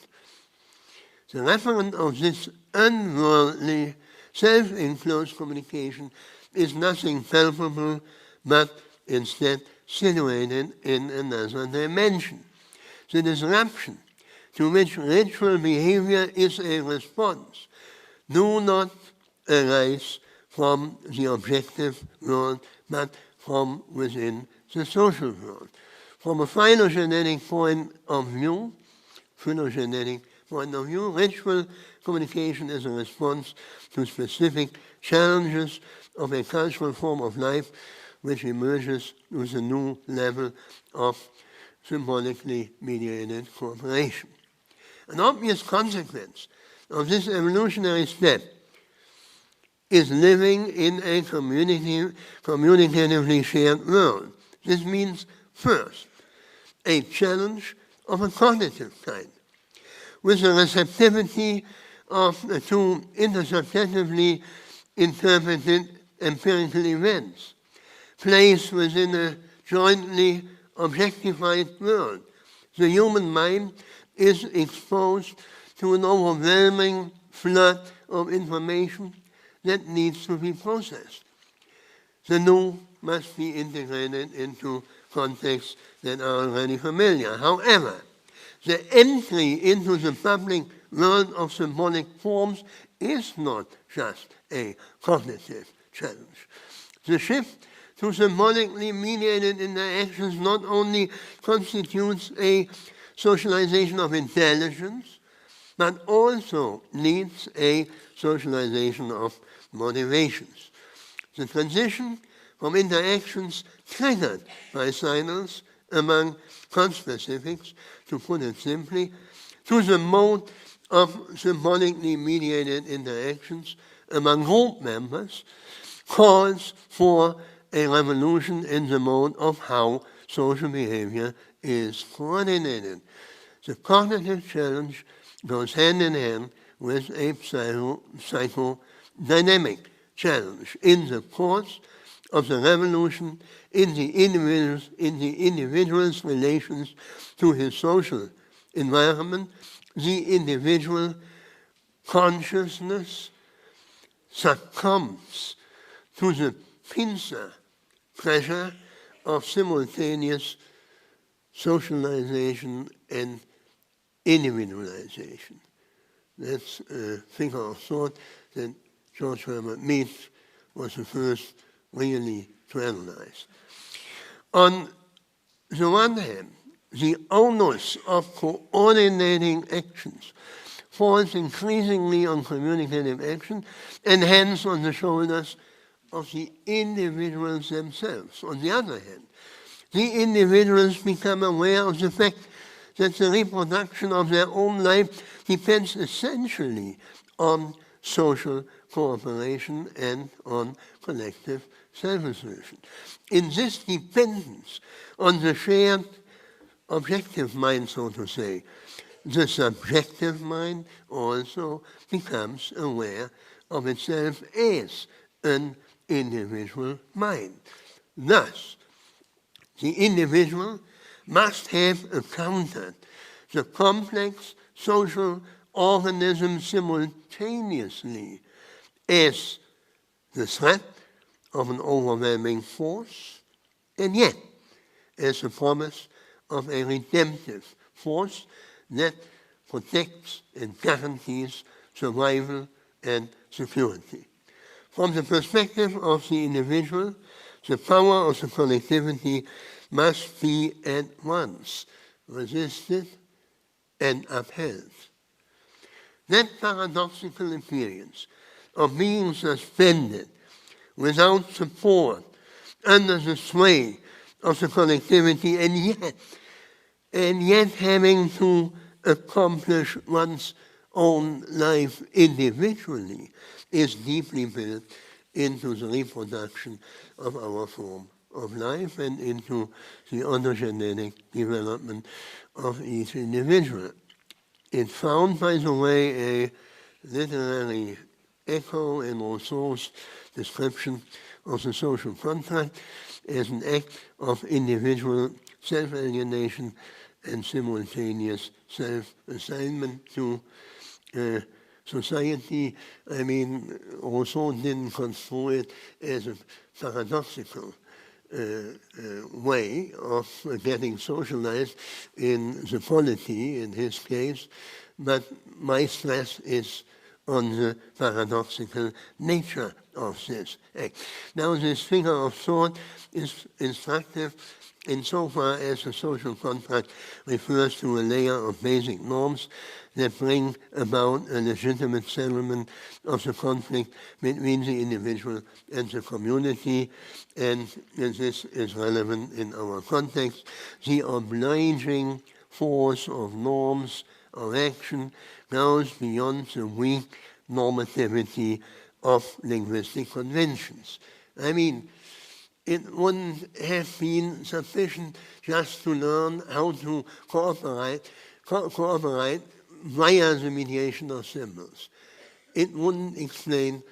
The referent of this unworldly, self-enclosed communication is nothing palpable, but instead situated in another dimension. The disruption to which ritual behavior is a response do not arise from the objective world, but from within the social world. From a phylogenetic point of view, ritual communication is a response to specific challenges of a cultural form of life which emerges with a new level of symbolically mediated cooperation. An obvious consequence of this evolutionary step is living in a communicatively shared world. This means, first, a challenge of a cognitive kind, with the receptivity to intersubjectively interpreted empirical events, placed within a jointly objectified world. The human mind is exposed to an overwhelming flood of information that needs to be processed. The new must be integrated into contexts that are already familiar. However, the entry into the public world of symbolic forms is not just a cognitive challenge. The shift to symbolically mediated interactions not only constitutes a socialization of intelligence, but also needs a socialization of motivations. The transition from interactions triggered by signals among conspecifics, to put it simply, to the mode of symbolically mediated interactions among group members calls for a revolution in the mode of how social behavior is coordinated. The cognitive challenge goes hand in hand with a psychodynamic challenge. In the course of the revolution in the individual's relations to his social environment, the individual consciousness succumbs to the pincer pressure of simultaneous socialization and individualization. That's a figure of thought that George Herbert Mead was the first really to analyze. On the one hand, the onus of coordinating actions falls increasingly on communicative action and hence on the shoulders of the individuals themselves. On the other hand, the individuals become aware of the fact that the reproduction of their own life depends essentially on social cooperation and on collective self-assertion. In this dependence on the shared objective mind, so to say, the subjective mind also becomes aware of itself as an individual mind. Thus, the individual must have encountered the complex social organism simultaneously as the threat of an overwhelming force, and yet as the promise of a redemptive force that protects and guarantees survival and security. From the perspective of the individual, the power of the collectivity must be at once resisted and upheld. That paradoxical experience of being suspended without support under the sway of the collectivity and yet having to accomplish one's own life individually is deeply built into the reproduction of our form of life and into the ontogenetic development of each individual. It found, by the way, a literary echo in Rousseau's description of the social contract as an act of individual self-alienation and simultaneous self-assignment to society. I mean, Rousseau didn't construe it as a paradoxical way of getting socialized in the polity, in his case, but my stress is on the paradoxical nature of this act. Now, this figure of thought is instructive insofar as the social contract refers to a layer of basic norms that bring about a legitimate settlement of the conflict between the individual and the community, and this is relevant in our context. The obliging force of norms of action goes beyond the weak normativity of linguistic conventions. I mean, it wouldn't have been sufficient just to learn how to cooperate via the mediation of symbols. It wouldn't explain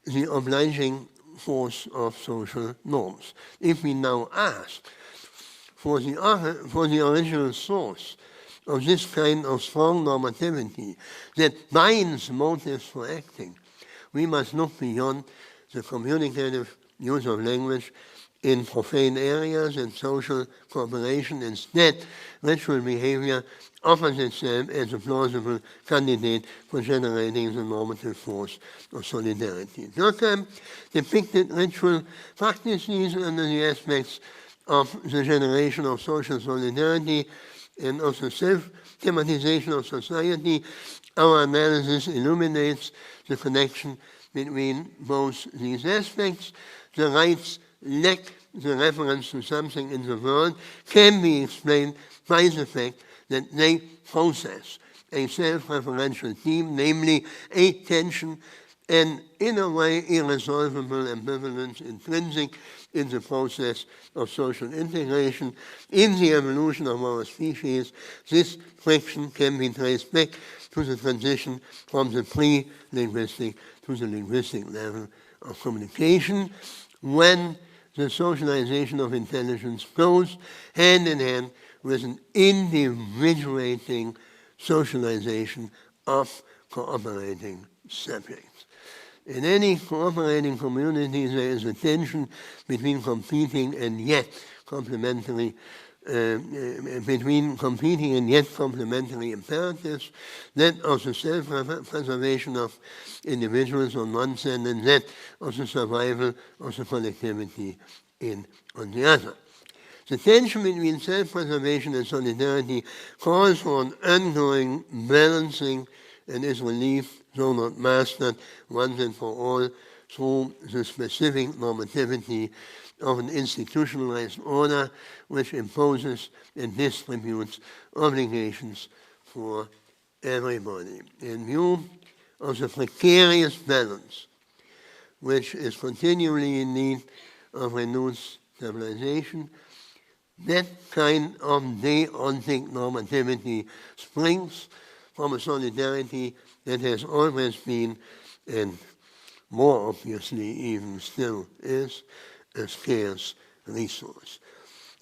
the obliging force of social norms. If we now ask for the original source of this kind of strong normativity that binds motives for acting, we must look beyond the communicative use of language in profane areas and social cooperation. Instead, ritual behavior offers itself as a plausible candidate for generating the normative force of solidarity. Durkheim depicted ritual practices under the aspects of the generation of social solidarity and of the self-thematization of society. Our analysis illuminates the connection between both these aspects. The rites lack the reference to something in the world can be explained by the fact that they process a self-referential theme, namely a tension and, in a way, irresolvable ambivalence intrinsic in the process of social integration. In the evolution of our species, this friction can be traced back to the transition from the pre-linguistic to the linguistic level of communication, when the socialization of intelligence goes hand in hand with an individuating socialization of cooperating subjects. In any cooperating community, there is a tension between competing and yet complementary imperatives, that of the self-preservation of individuals on one side and that of the survival of the collectivity on the other. The tension between self-preservation and solidarity calls for an ongoing balancing and is relieved, though not mastered, once and for all, through the specific normativity of an institutionalized order which imposes and distributes obligations for everybody. In view of the precarious balance, which is continually in need of renewed stabilization, that kind of deontic normativity springs from a solidarity that has always been, and more obviously even still is, a scarce resource.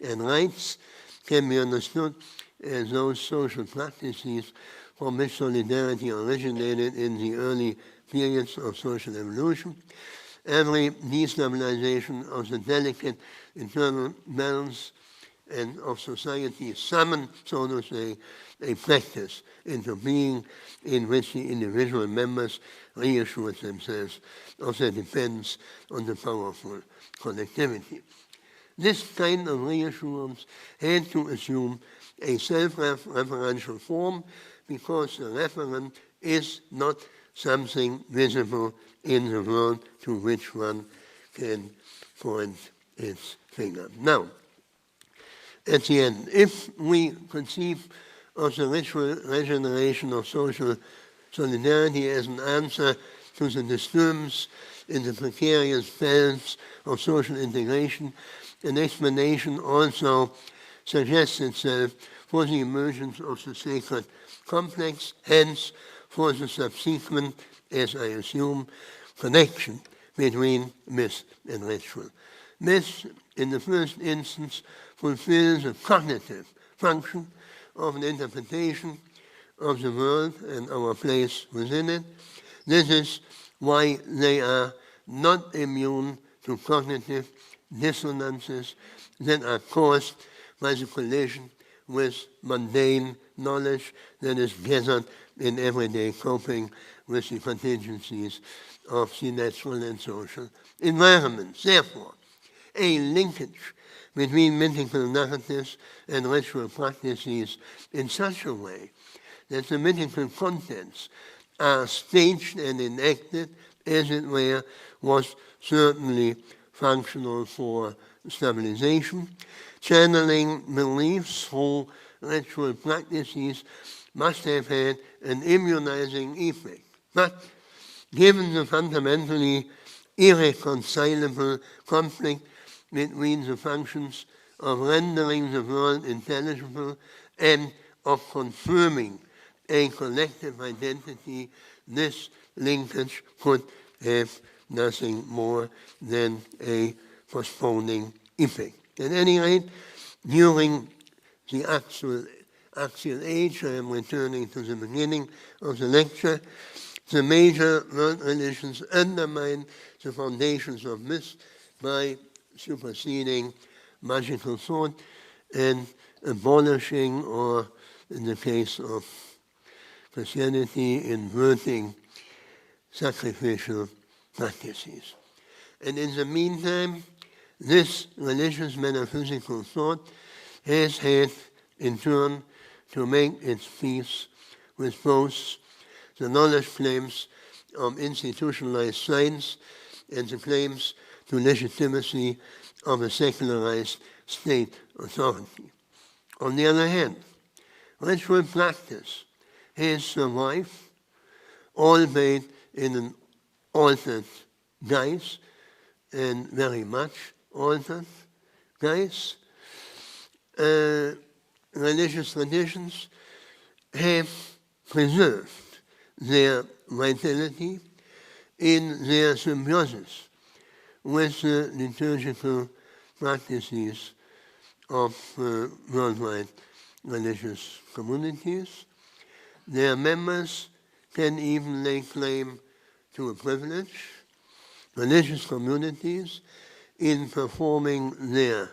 And rights can be understood as those social practices from which solidarity originated in the early periods of social evolution. Every destabilization of the delicate internal balance and of society summon, so to say, a practice into being in which the individual members reassure themselves of their dependence on the powerful collectivity. This kind of reassurance had to assume a self-referential form because the referent is not something visible in the world to which one can point its finger. Now, at the end, if we conceive of the ritual regeneration of social solidarity as an answer to the disturbance in the precarious balance of social integration, an explanation also suggests itself for the emergence of the sacred complex, hence for the subsequent, as I assume, connection between myth and ritual. Myth, in the first instance, fulfills a cognitive function of an interpretation of the world and our place within it. This is why they are not immune to cognitive dissonances that are caused by the collision with mundane knowledge that is gathered in everyday coping with the contingencies of the natural and social environments. Therefore, a linkage between mythical narratives and ritual practices in such a way that the mythical contents are staged and enacted, as it were, was certainly functional for stabilization. Channeling beliefs through ritual practices must have had an immunizing effect. But given the fundamentally irreconcilable conflict between the functions of rendering the world intelligible and of confirming a collective identity, this linkage could have nothing more than a postponing effect. At any rate, during the axial age, I am returning to the beginning of the lecture, the major world religions undermine the foundations of myth by superseding magical thought and abolishing, or in the case of Christianity, inverting sacrificial practices. And in the meantime, this religious metaphysical thought has had, in turn, to make its peace with both the knowledge claims of institutionalized science and the claims to legitimacy of a secularized state authority. On the other hand, ritual practice has survived, albeit in an altered guise, and very much altered guise. Religious traditions have preserved their vitality in their symbiosis with the liturgical practices of worldwide religious communities. Their members can even lay claim to a privilege. Religious communities, in performing their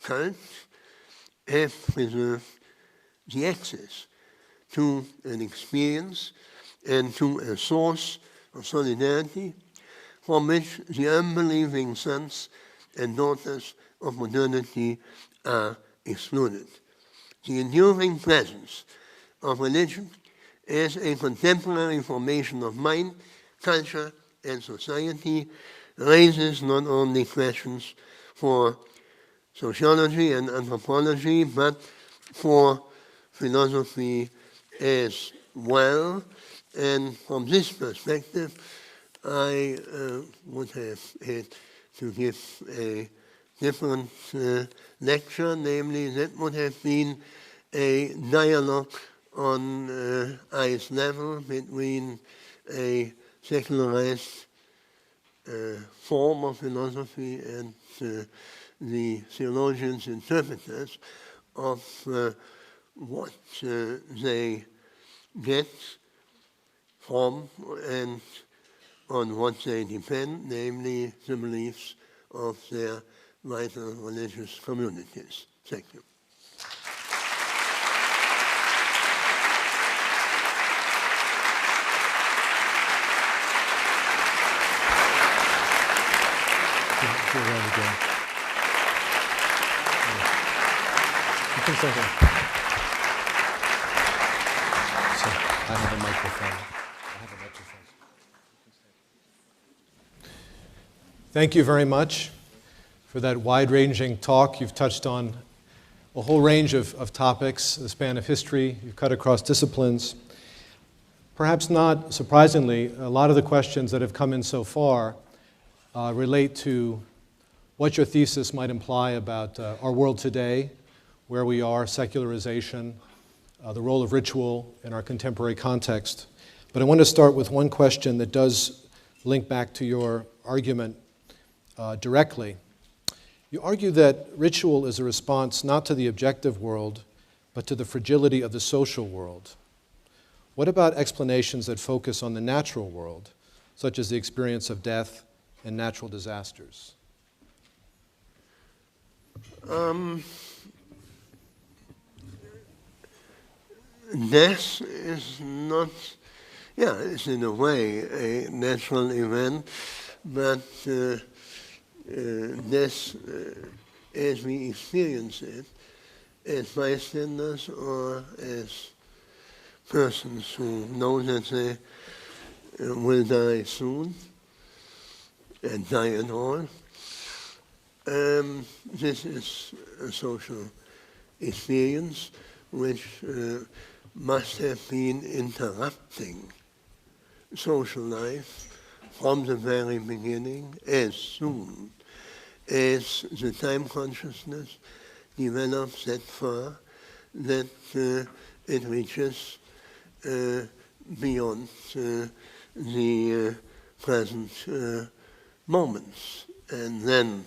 cult, have preserved the access to an experience and to a source of solidarity from which the unbelieving sons and daughters of modernity are excluded. The enduring presence of religion as a contemporary formation of mind, culture, and society raises not only questions for sociology and anthropology, but for philosophy as well. And from this perspective, I would have had to give a different lecture, namely that would have been a dialogue on eyes level between a secularized form of philosophy and the theologians, interpreters of what they get from and on what they depend, namely the beliefs of their vital religious communities. Thank you. Go around again. You can say that. So, I have a microphone. Thank you very much for that wide-ranging talk. You've touched on a whole range of topics, the span of history. You've cut across disciplines. Perhaps not surprisingly, a lot of the questions that have come in so far relate to what your thesis might imply about our world today, where we are, secularization, the role of ritual in our contemporary context. But I want to start with one question that does link back to your argument directly. You argue that ritual is a response not to the objective world, but to the fragility of the social world. What about explanations that focus on the natural world, such as the experience of death and natural disasters? Death is not, it's in a way a natural event, but death, as we experience it, as bystanders or as persons who know that they will die soon and die at all, this is a social experience which must have been interrupting social life from the very beginning, as soon as the time consciousness develops that far that it reaches beyond the present moments. And then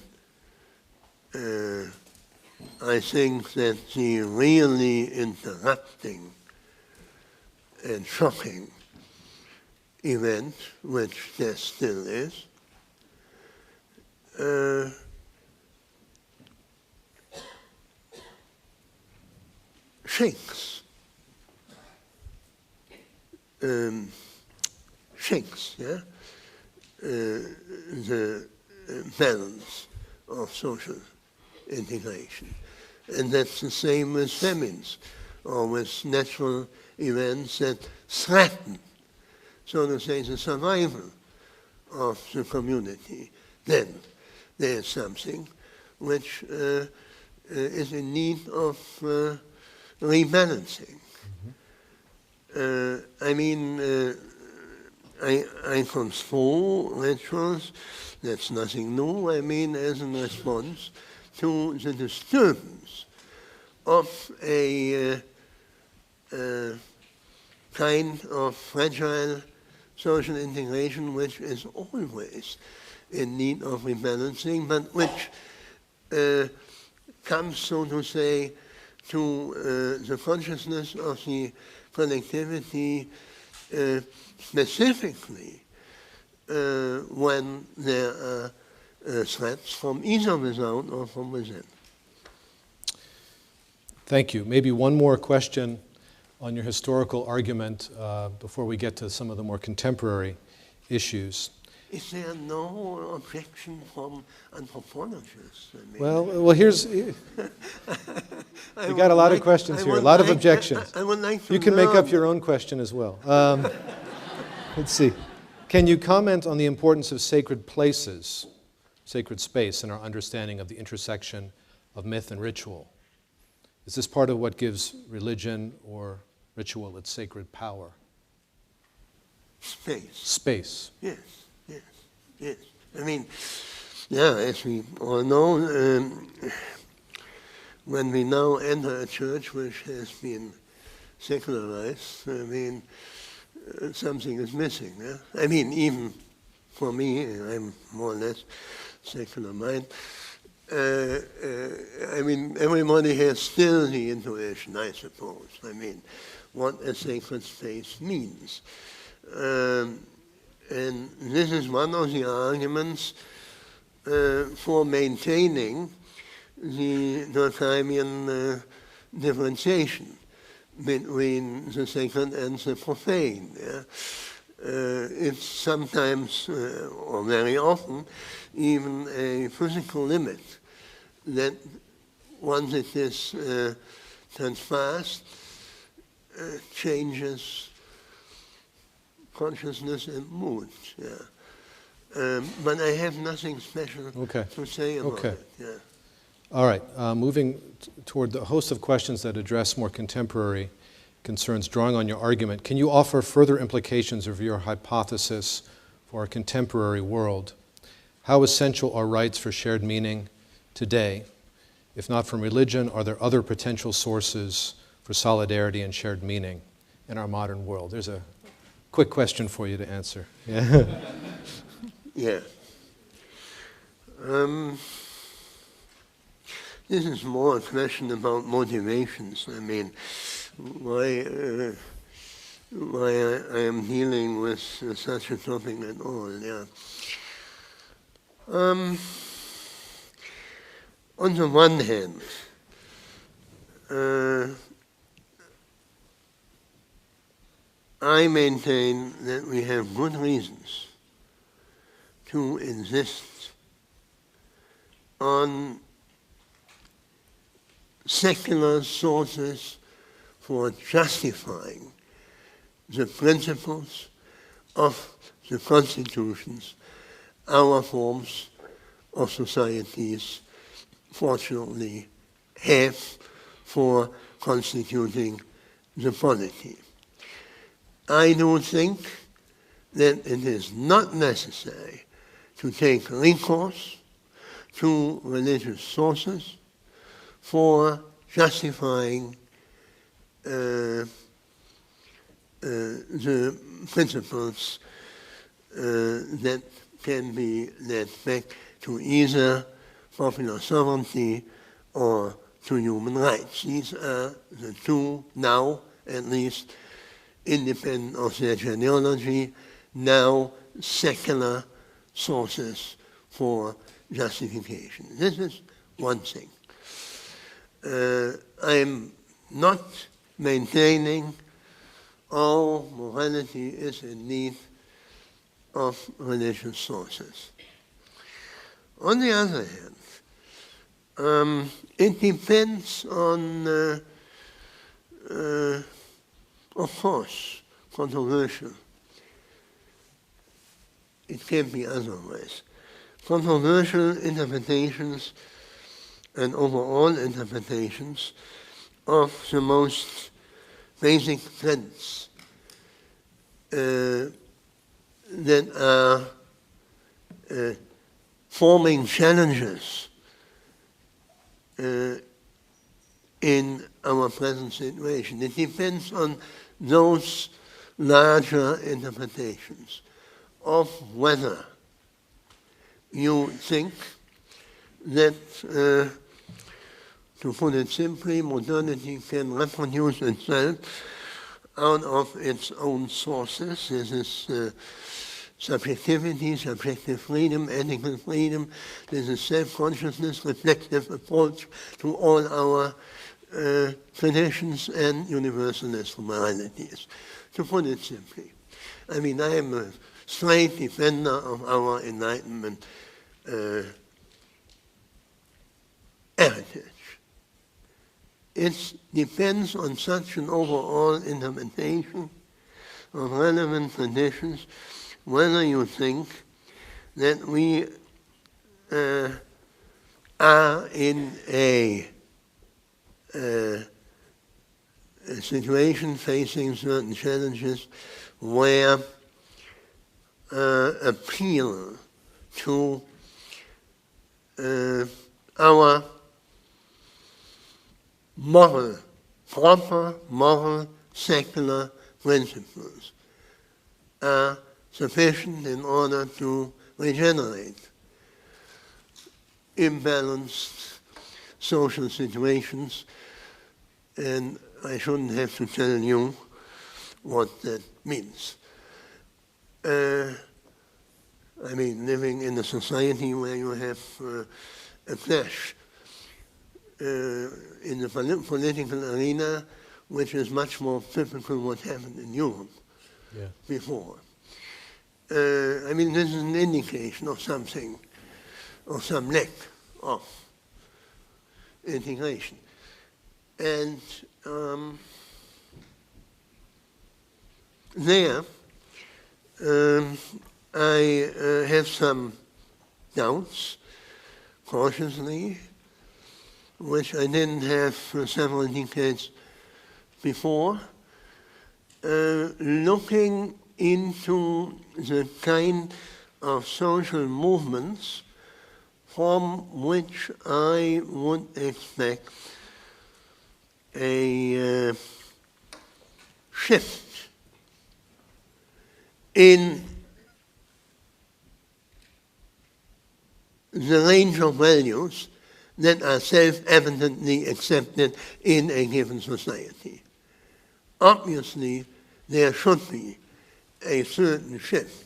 I think that the really interrupting and shocking event, which there still is, shakes the balance of social integration. And that's the same with famines or with natural events that threaten, so to say, the survival of the community. Then there is something which is in need of rebalancing. I construe rituals, that's nothing new, as a response to the disturbance of a kind of fragile social integration which is always in need of rebalancing, but which comes, so to say, to the consciousness of the collectivity specifically when there are threats from either without or from within. Thank you. Maybe one more question on your historical argument before we get to some of the more contemporary issues. Is there no objection from anthropologists? Well, here's... You got a lot of questions here, a lot of objections. I would like to You can make up your own question as well. Let's see. Can you comment on the importance of sacred places, sacred space, in our understanding of the intersection of myth and ritual? Is this part of what gives religion or ritual its sacred power? Space. Yes. As we all know, when we now enter a church which has been secularized, something is missing. Yeah? Even for me, I'm more or less secular mind. Everybody has still the intuition, I suppose. What a sacred space means. And this is one of the arguments for maintaining the Durkheimian differentiation between the sacred and the profane. Yeah? It's sometimes, or very often, even a physical limit that once it is transpassed, changes consciousness and mood. Yeah. But I have nothing special to say about it. Yeah. All right, moving toward the host of questions that address more contemporary concerns, drawing on your argument, can you offer further implications of your hypothesis for our contemporary world? How essential are rights for shared meaning today? If not from religion, are there other potential sources for solidarity and shared meaning in our modern world? There's a quick question for you to answer. Yeah. Yeah. This is more a question about motivations. I mean, why I am dealing with such a topic at all. Yeah. On the one hand, I maintain that we have good reasons to insist on secular sources for justifying the principles of the constitutions our forms of societies fortunately have for constituting the polity. I do think that it is not necessary to take recourse to religious sources for justifying the principles that can be led back to either popular sovereignty or to human rights. These are the two now, at least, independent of their genealogy, now secular sources for justification. This is one thing. I'm not maintaining all morality is in need of religious sources. On the other hand, it depends on, of course, controversial. It can't be otherwise. Controversial interpretations and overall interpretations of the most basic trends that are forming challenges in our present situation. It depends on those larger interpretations of whether you think that, to put it simply, modernity can reproduce itself out of its own sources. This is subjectivity, subjective freedom, ethical freedom. This is self-consciousness, reflective approach to all our traditions and universalist moralities. To put it simply, I mean, I am a straight defender of our Enlightenment heritage. It depends on such an overall interpretation of relevant traditions whether you think that we are in a situation facing certain challenges where appeal to our proper moral, secular principles are sufficient in order to regenerate imbalanced social situations, and I shouldn't have to tell you what that means. I mean, living in a society where you have a clash in the political arena, which is much more typical what happened in Europe before. I mean, this is an indication of something, of some lack of integration. And there, I have some doubts, cautiously, which I didn't have for several decades before, looking into the kind of social movements from which I would expect a shift in the range of values that are self-evidently accepted in a given society. Obviously, there should be a certain shift.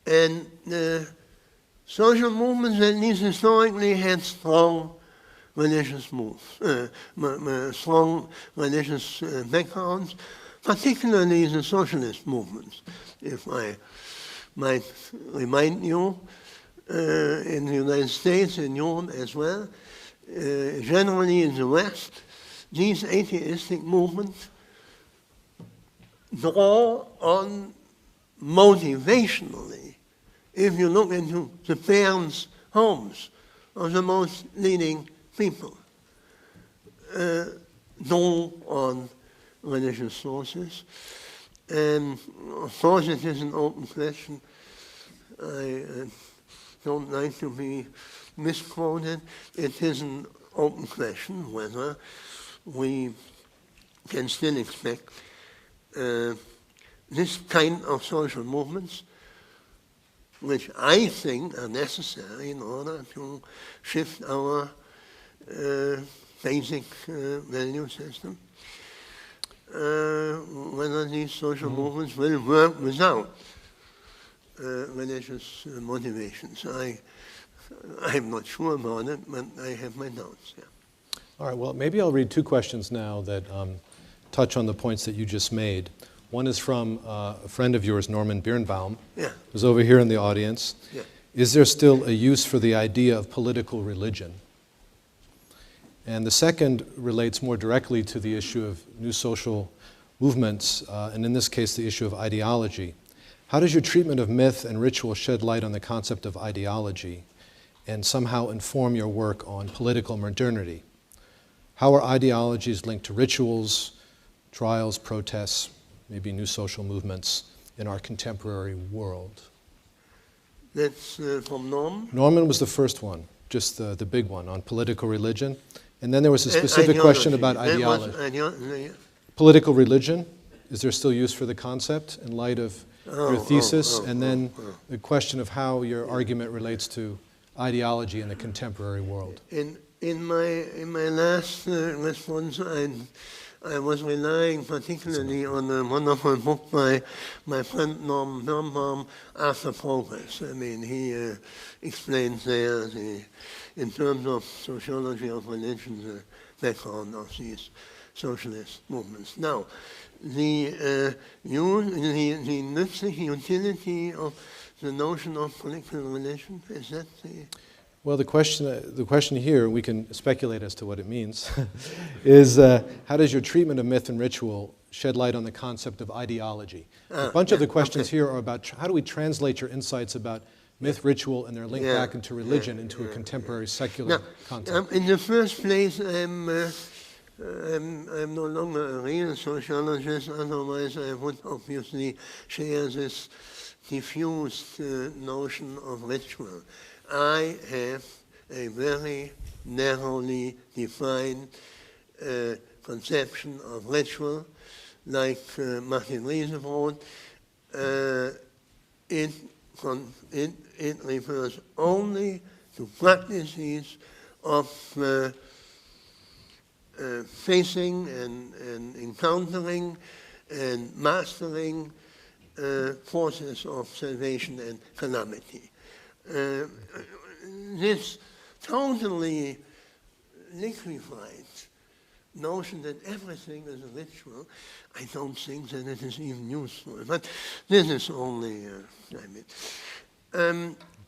And social movements, at least historically, had strong religious strong religious backgrounds, particularly the socialist movements. If I might remind you, in the United States, in Europe as well, generally in the West, these atheistic movements draw on motivationally. If you look into the parents' homes of the most leading people, draw on religious sources. And of course it is an open question. I don't like to be misquoted. It is an open question whether we can still expect this kind of social movements, which I think are necessary in order to shift our basic value system, whether these social movements will work without religious motivations. I'm not sure about it, but I have my doubts. Yeah. All right, well, maybe I'll read two questions now that touch on the points that you just made. One is from a friend of yours, Norman Birnbaum, who's over here in the audience. Yeah. Is there still a use for the idea of political religion? And the second relates more directly to the issue of new social movements, and in this case, the issue of ideology. How does your treatment of myth and ritual shed light on the concept of ideology and somehow inform your work on political modernity? How are ideologies linked to rituals, trials, protests, maybe new social movements in our contemporary world? That's from Norman? Norman was the first one, just the big one, on political religion. And then there was a specific question about ideology. Political religion, is there still use for the concept in light of your thesis? And then the question of how your argument relates to ideology in the contemporary world. In my last response, I was relying particularly on a wonderful book by my friend Norman Birnbaum, After Progress. I mean, he explains there, in terms of sociology of religion, the background of these socialist movements. Now, the nützliche utility of the notion of political religion, is that the... Well, the question here, we can speculate as to what it means, is how does your treatment of myth and ritual shed light on the concept of ideology? A bunch of the questions here are about how do we translate your insights about myth, ritual, and their link back into religion, into a contemporary secular context. In the first place, I'm no longer a real sociologist, otherwise I would obviously share this diffused notion of ritual. I have a very narrowly defined conception of ritual, like Martin Riese wrote. It refers only to practices of facing and encountering and mastering forces of salvation and calamity. This totally liquefied notion that everything is a ritual, I don't think that it is even useful. But this is only,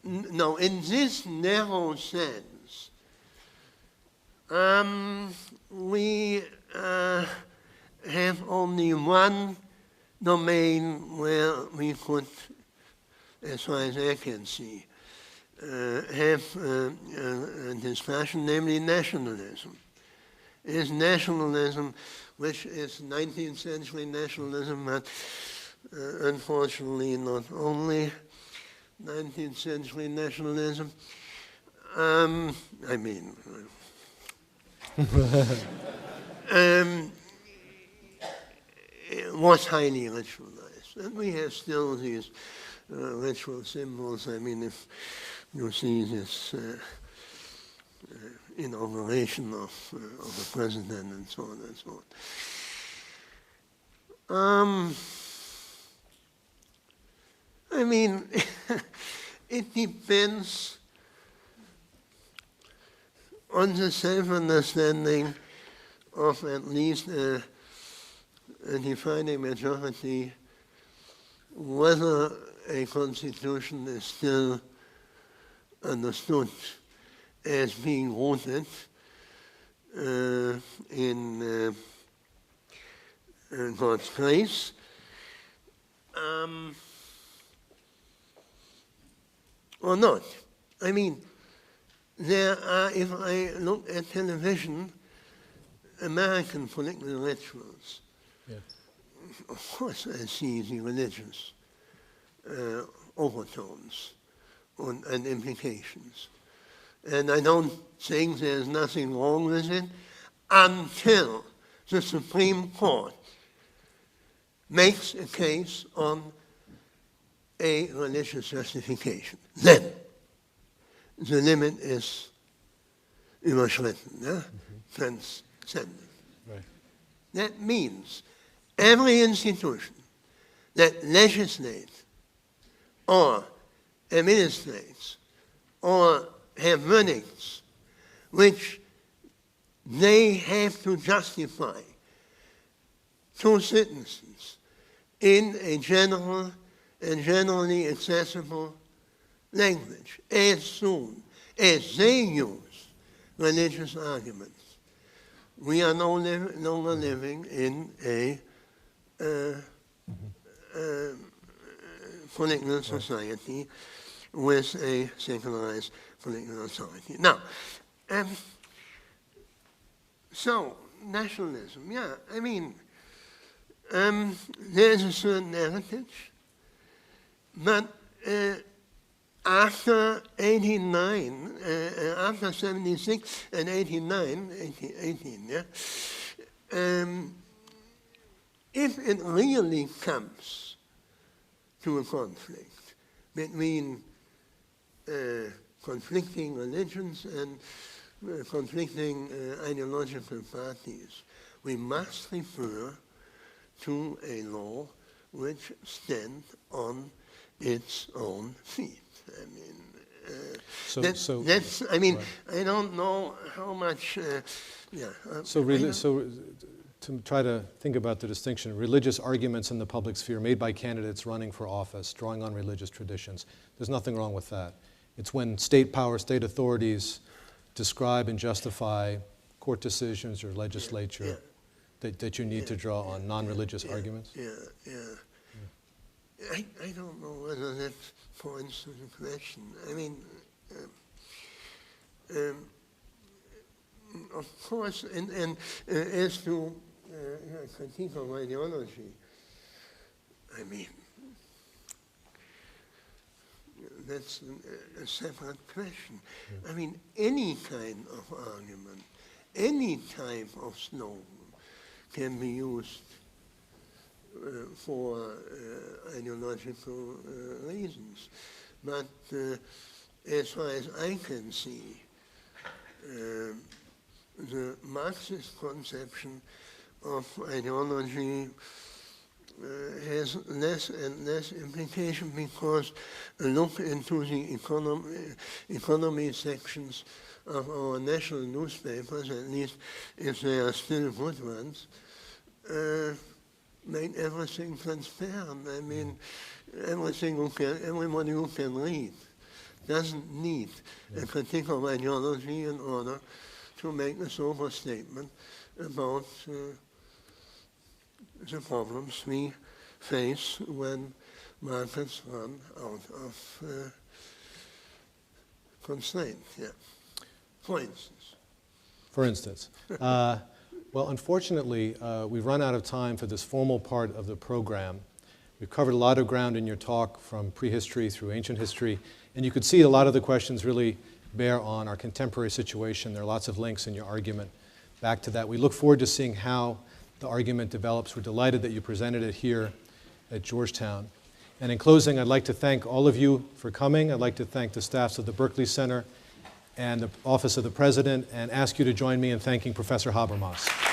no, in this narrow sense, we have only one domain where we could, as far as I can see, have a discussion, namely nationalism. Is nationalism, which is 19th century nationalism, but unfortunately not only 19th century nationalism. Was highly ritualized. And we have still these ritual symbols. I mean, if you see this inauguration of the president and so on and so on. I mean, it depends on the self-understanding of at least a defining majority whether a constitution is still understood as being rooted in God's grace. Or not. I mean, there are, if I look at television, American political rituals. Yeah. Of course I see the religious overtones and implications. And I don't think there's nothing wrong with it until the Supreme Court makes a case on a religious justification. Then the limit is überschritten, transcended. Right. That means every institution that legislates or administrates or have verdicts which they have to justify to citizens in a general and generally accessible language as soon as they use religious arguments. We are no longer living in a political society with a secularized political authority. Now, so nationalism, yeah, I mean, there is a certain heritage, but after 89, after 76 and 89, 18, yeah, if it really comes to a conflict between conflicting religions and conflicting ideological parties, we must refer to a law which stands on its own feet. I mean, that's. I mean, right. I don't know how much. So to try to think about the distinction, religious arguments in the public sphere made by candidates running for office, drawing on religious traditions. There's nothing wrong with that. It's when state power, state authorities describe and justify court decisions or legislature that you need to draw on non-religious arguments. I don't know whether that points to the question. I mean, of course, and as to critique of ideology, I mean, that's a separate question. I mean, any kind of argument, any type of slogan can be used for ideological reasons. But as far as I can see, the Marxist conception of ideology has less and less implication because a look into the economy sections of our national newspapers, at least if they are still good ones, make everything transparent. I mean, everybody who can read doesn't need a critique of ideology in order to make a sober statement about the problems we face when markets run out of constraint. Yeah. For instance. For instance. Well, unfortunately, we've run out of time for this formal part of the program. We've covered a lot of ground in your talk, from prehistory through ancient history, and you could see a lot of the questions really bear on our contemporary situation. There are lots of links in your argument back to that. We look forward to seeing how the argument develops. We're delighted that you presented it here at Georgetown. And in closing, I'd like to thank all of you for coming. I'd like to thank the staffs of the Berkeley Center and the Office of the President, and ask you to join me in thanking Professor Habermas.